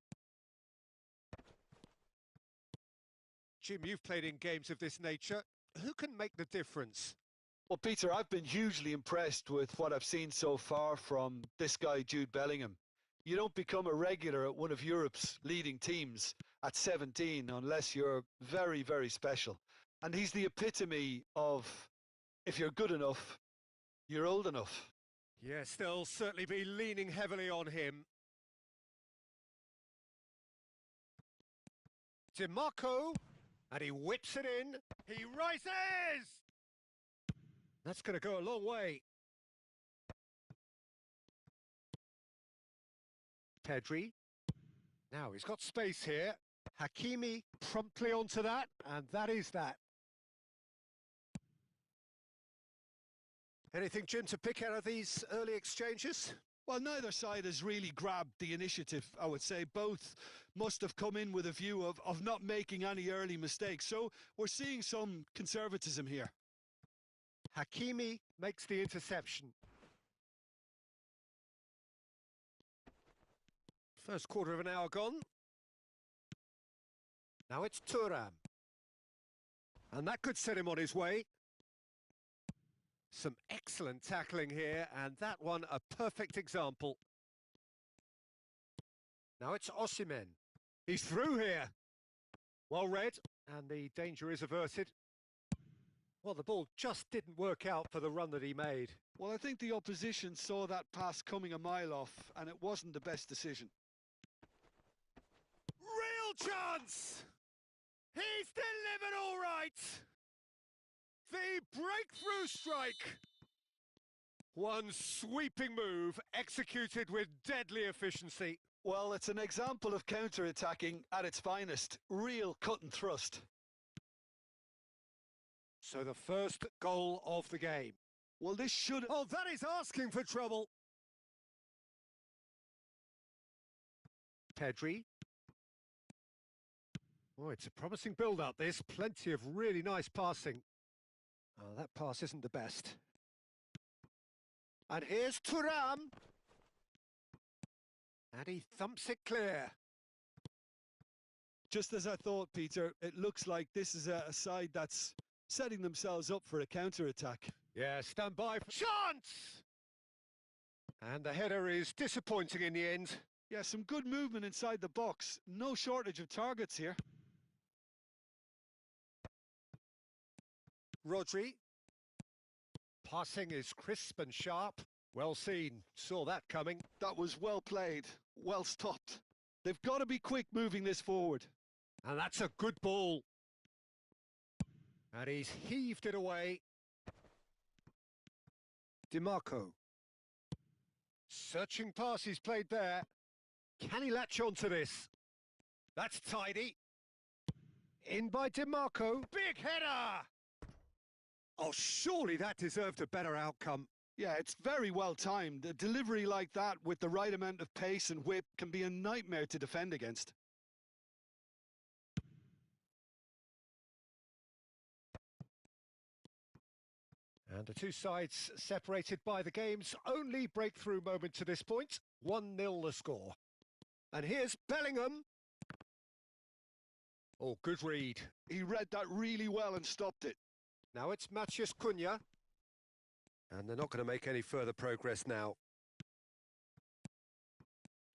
Jim, you've played in games of this nature. Who can make the difference? Well, Peter, I've been hugely impressed with what I've seen so far from this guy, Jude Bellingham. You don't become a regular at one of Europe's leading teams at 17 unless you're very, very special. And he's the epitome of, if you're good enough, you're old enough. Yes, they'll certainly be leaning heavily on him. DiMarco, and he whips it in. He rises! That's going to go a long way. Pedri. Now he's got space here. Hakimi promptly onto that, and that is that. Anything, Jim, to pick out of these early exchanges? Well, neither side has really grabbed the initiative, I would say. Both must have come in with a view of not making any early mistakes. So we're seeing some conservatism here. Hakimi makes the interception. First quarter of an hour gone. Now it's Thuram. And that could set him on his way. Some excellent tackling here, and that one a perfect example. Now it's Osimhen. He's through here. Well read, and the danger is averted. Well, the ball just didn't work out for the run that he made. Well, I think the opposition saw that pass coming a mile off, and it wasn't the best decision. Real chance! He's delivered all right! The breakthrough strike! One sweeping move executed with deadly efficiency. Well, it's an example of counter-attacking at its finest. Real cut and thrust. So the first goal of the game. Well, this should... Oh, that is asking for trouble. Pedri. Oh, it's a promising build-up, this. Plenty of really nice passing. Oh, that pass isn't the best. And here's Thuram. And he thumps it clear. Just as I thought, Peter, it looks like this is a side that's setting themselves up for a counter-attack. Yeah, stand by for... Chance! And the header is disappointing in the end. Yeah, some good movement inside the box. No shortage of targets here. Rodri. Passing is crisp and sharp. Well seen. Saw that coming. That was well played. Well stopped. They've got to be quick moving this forward. And that's a good ball. And he's heaved it away. DiMarco. Searching pass he's played there. Can he latch onto this? That's tidy. In by DiMarco. Big header! Oh, surely that deserved a better outcome. Yeah, it's very well timed. A delivery like that with the right amount of pace and whip can be a nightmare to defend against. And the two sides separated by the game's only breakthrough moment to this point. 1-0 the score. And here's Bellingham. Oh, good read. He read that really well and stopped it. Now it's Matheus Cunha. And they're not going to make any further progress now.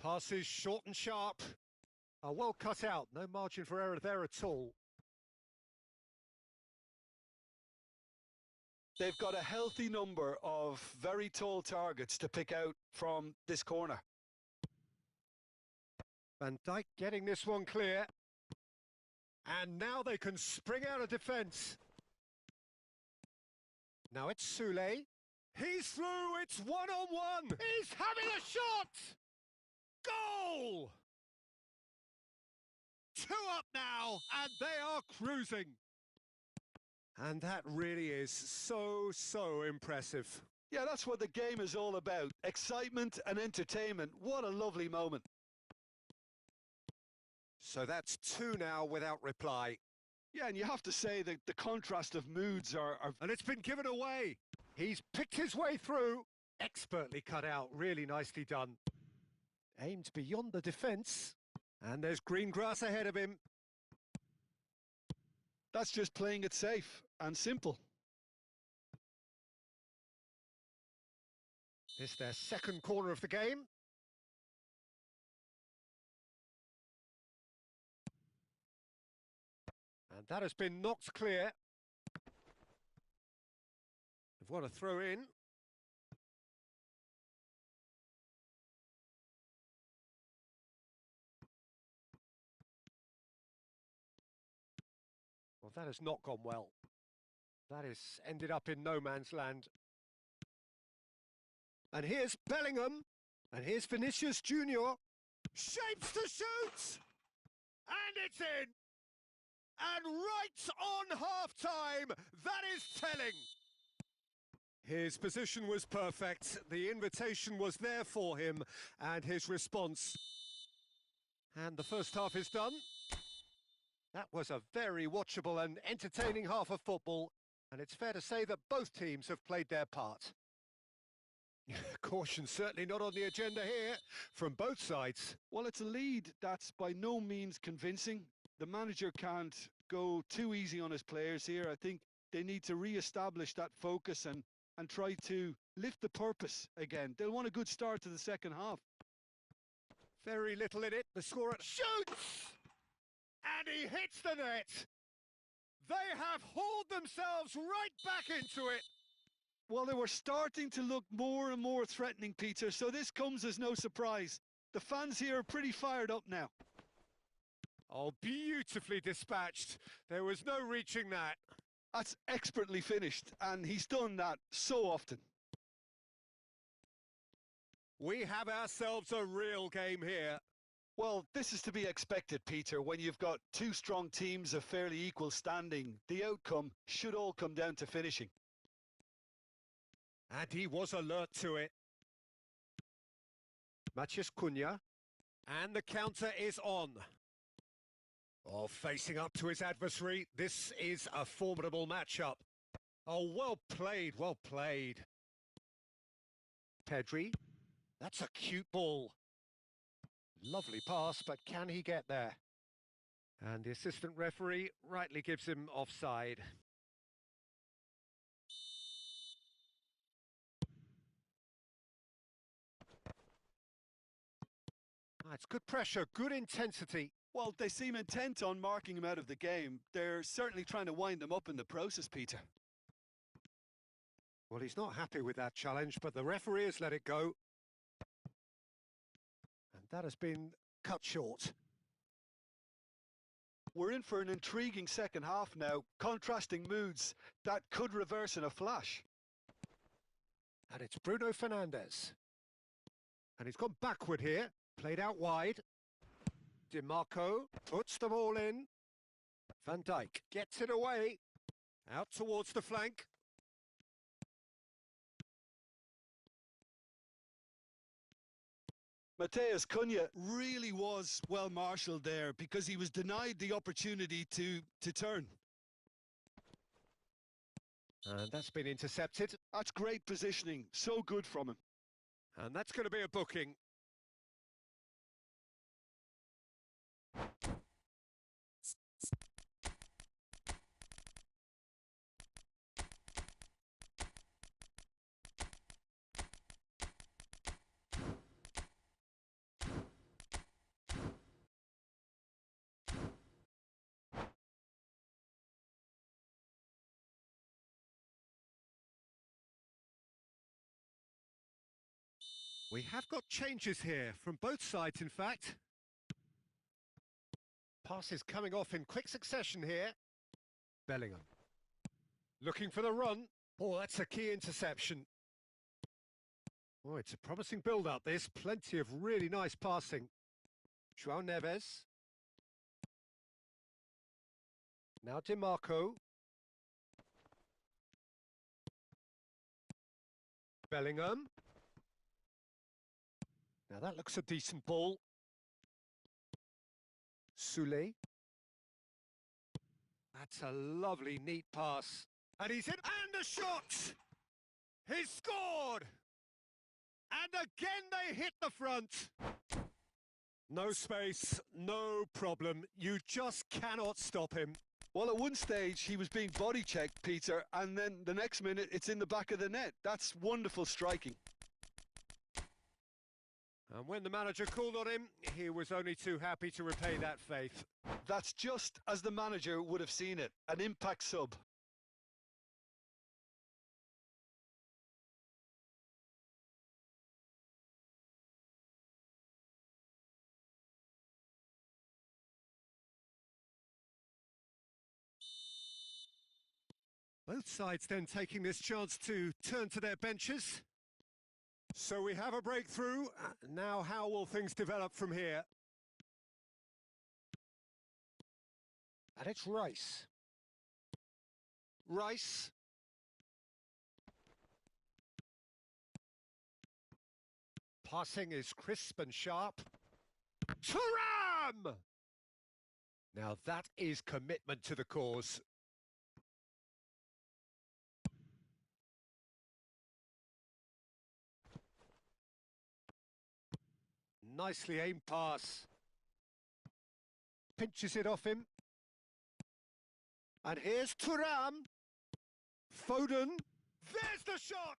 Passes short and sharp. Are well cut out. No margin for error there at all. They've got a healthy number of very tall targets to pick out from this corner. Van Dijk getting this one clear. And now they can spring out of defence. Now it's Sule. He's through, it's one-on-one. He's having a shot! Goal! 2 up now, and they are cruising. And that really is so impressive. Yeah, that's what the game is all about. Excitement and entertainment. What a lovely moment. So that's 2 now without reply. Yeah, and you have to say that the contrast of moods are... And it's been given away. He's picked his way through. Expertly cut out, really nicely done. Aimed beyond the defence. And there's green grass ahead of him. That's just playing it safe and simple. It's their second corner of the game. And that has been knocked clear. They've won a throw in. Well, that has not gone well. That has ended up in no man's land. And here's Bellingham. And here's Vinicius Junior. Shapes to shoot! And it's in! And right on half-time, that is telling. His position was perfect, the invitation was there for him, and his response. And the first half is done. That was a very watchable and entertaining half of football, and it's fair to say that both teams have played their part. Caution certainly not on the agenda here, from both sides. Well, it's a lead that's by no means convincing. The manager can't go too easy on his players here. I think they need to re-establish that focus and try to lift the purpose again. They'll want a good start to the second half. Very little in it. The scorer shoots! And he hits the net! They have hauled themselves right back into it! Well, they were starting to look more and more threatening, Peter, so this comes as no surprise. The fans here are pretty fired up now. Oh, beautifully dispatched. There was no reaching that. That's expertly finished, and he's done that so often. We have ourselves a real game here. Well, this is to be expected, Peter. When you've got 2 strong teams of fairly equal standing, the outcome should all come down to finishing. And he was alert to it. Matheus Cunha. And the counter is on. Oh, facing up to his adversary. This is a formidable matchup. Oh, well played, well played. Pedri. That's a cute ball. Lovely pass, but can he get there? And the assistant referee rightly gives him offside. It's good pressure, good intensity. Well, they seem intent on marking him out of the game. They're certainly trying to wind him up in the process, Peter. Well, he's not happy with that challenge, but the referee has let it go. And that has been cut short. We're in for an intriguing second half now. Contrasting moods that could reverse in a flash. And it's Bruno Fernandes. And he's gone backward here. Played out wide. DiMarco puts the ball in. Van Dijk gets it away. Out towards the flank. Matheus Cunha really was well marshalled there because he was denied the opportunity to turn. And that's been intercepted. That's great positioning. So good from him. And that's going to be a booking. We have got changes here, from both sides in fact. Passes coming off in quick succession here. Bellingham. Looking for the run. Oh, that's a key interception. Oh, it's a promising build-up, this. Plenty of really nice passing. João Neves. Now DiMarco. Bellingham. Now that looks a decent ball. Soulé. That's a lovely, neat pass. And he's in. And a shot! He's scored! And again they hit the front. No space, no problem. You just cannot stop him. Well, at one stage, he was being body checked, Peter, and then the next minute, it's in the back of the net. That's wonderful striking. And when the manager called on him, he was only too happy to repay that faith. That's just as the manager would have seen it, an impact sub. Both sides then taking this chance to turn to their benches. So we have a breakthrough. Now how will things develop from here? And it's Rice. Rice. Passing is crisp and sharp. Thuram! Now that is commitment to the cause. Nicely aimed pass. Pinches it off him. And here's Thuram. Foden. There's the shot!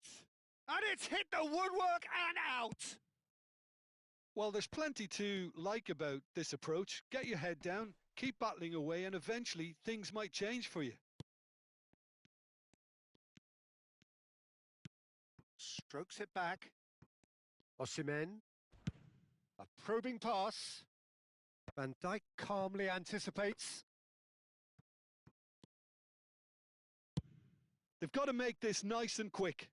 And it's hit the woodwork and out! Well, there's plenty to like about this approach. Get your head down, keep battling away, and eventually things might change for you. Strokes it back. Osimhen. A probing pass. Van Dijk calmly anticipates. They've got to make this nice and quick.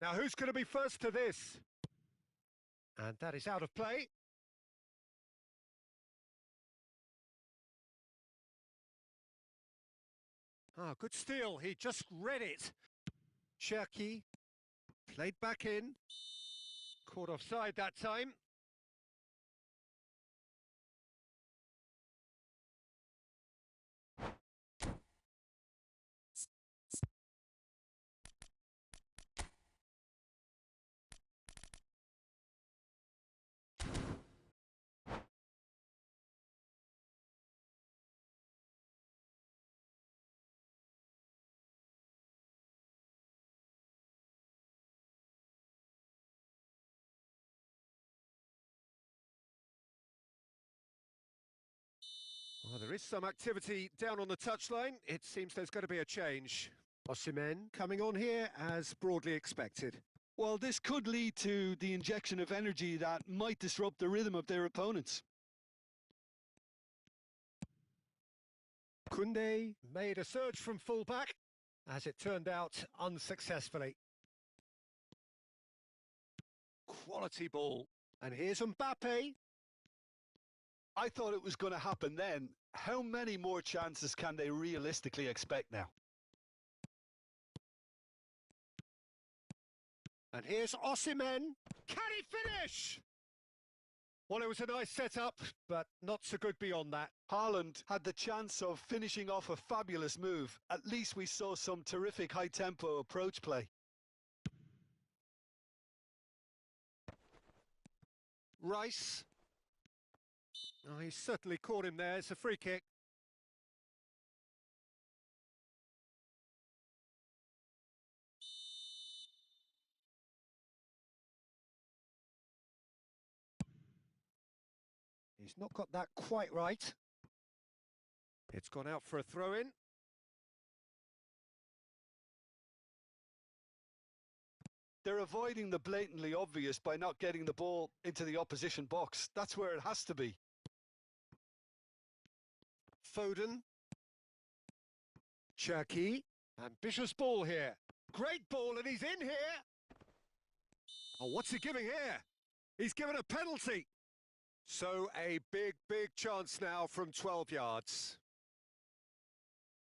Now who's going to be first to this? And that is out of play. Ah, good steal. He just read it. Cherki played back in. Caught offside that time. Well, there is some activity down on the touchline. It seems there's going to be a change. Osimhen coming on here as broadly expected. Well, this could lead to the injection of energy that might disrupt the rhythm of their opponents. Koundé made a surge from fullback, as it turned out unsuccessfully. Quality ball. And here's Mbappe. I thought it was going to happen then. How many more chances can they realistically expect now? And here's Osimhen. Can he finish? Well, it was a nice setup, but not so good beyond that. Haaland had the chance of finishing off a fabulous move. At least we saw some terrific high-tempo approach play. Rice. Oh, he certainly caught him there. It's a free kick. He's not got that quite right. It's gone out for a throw-in. They're avoiding the blatantly obvious by not getting the ball into the opposition box. That's where it has to be. Foden. Cherky, ambitious ball here. Great ball, and he's in here. Oh, what's he giving here? He's given a penalty. So a big, big chance now from 12 yards.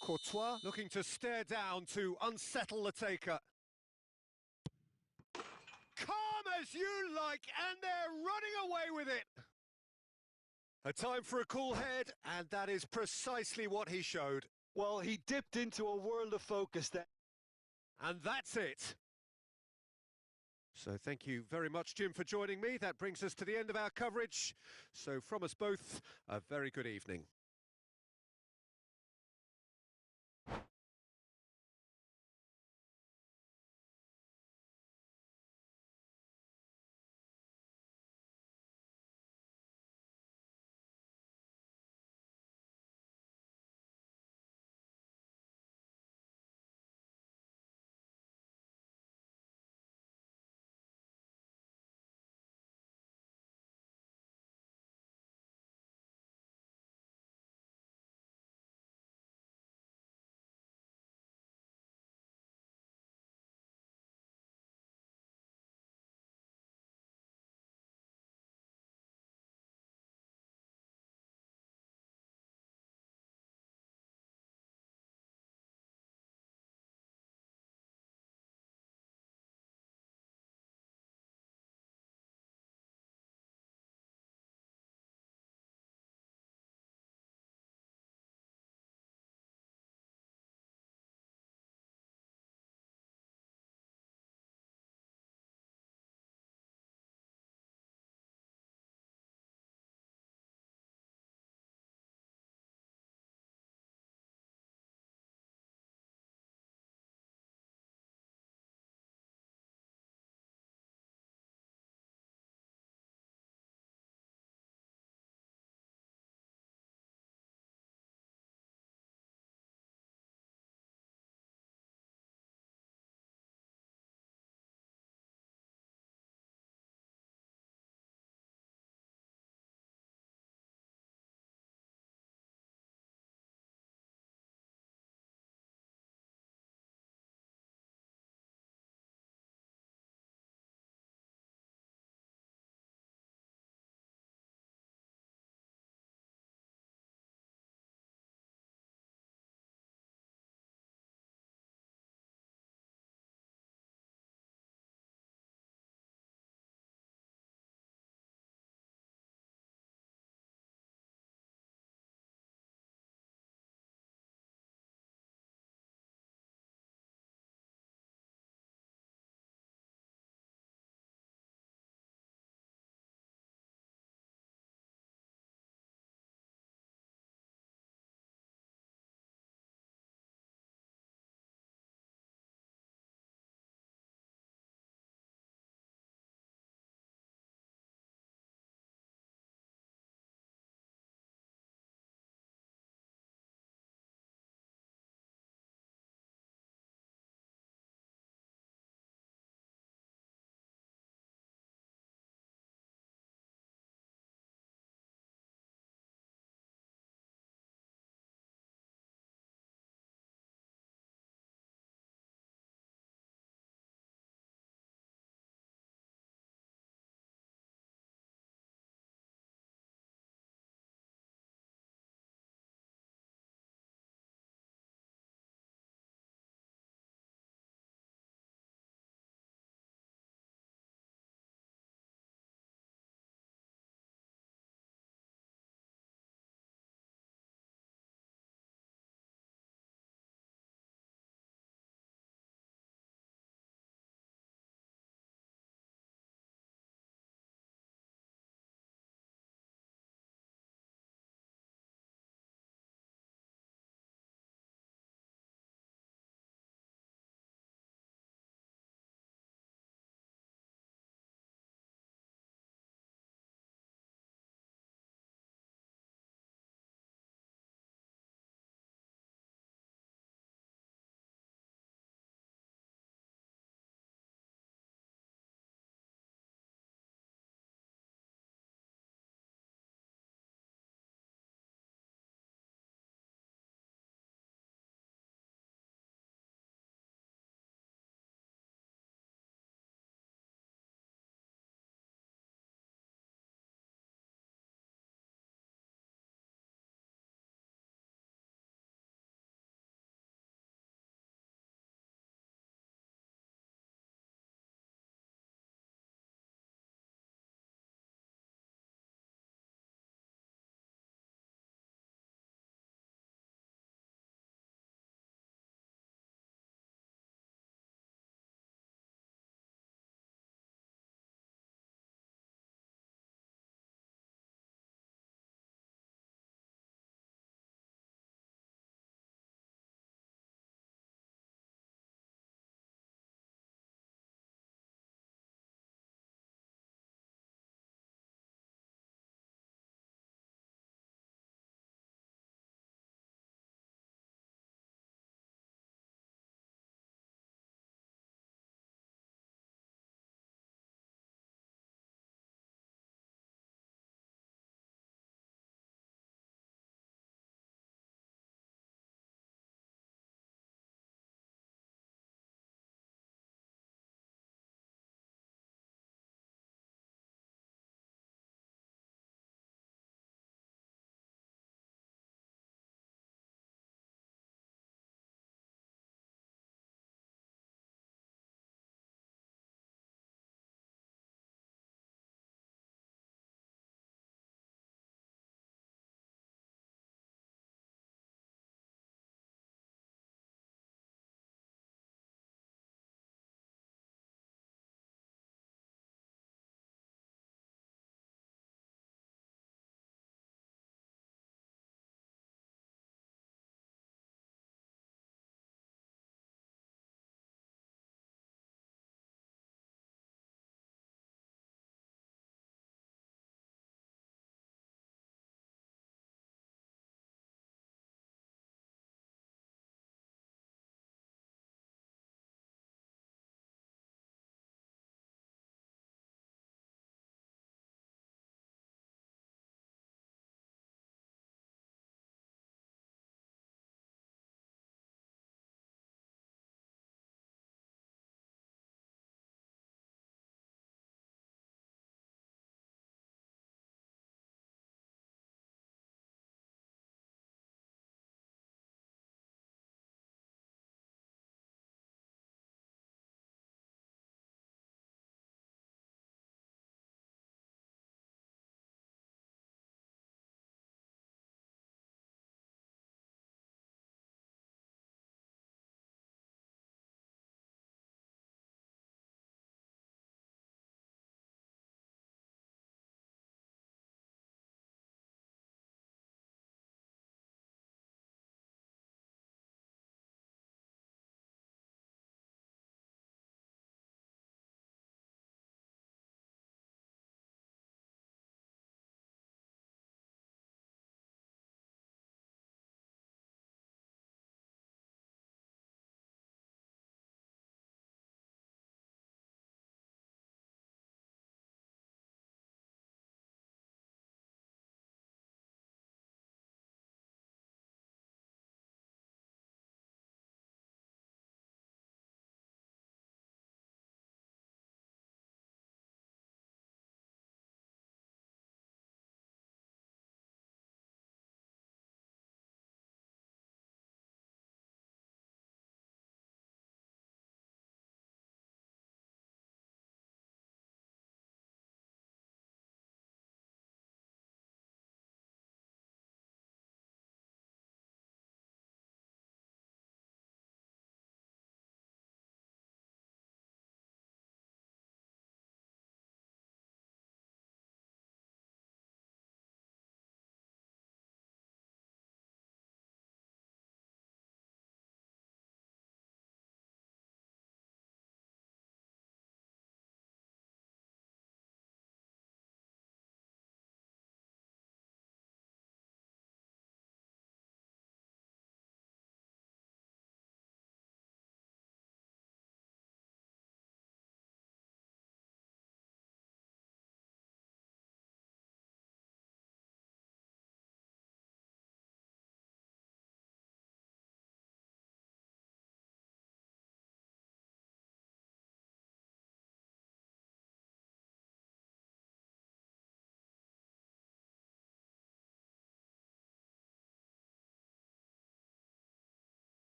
Courtois looking to stare down to unsettle the taker. Calm as you like, and they're running away with it. A time for a cool head, and that is precisely what he showed. Well, he dipped into a world of focus there. And that's it. So thank you very much, Jim, for joining me. That brings us to the end of our coverage. So from us both, a very good evening.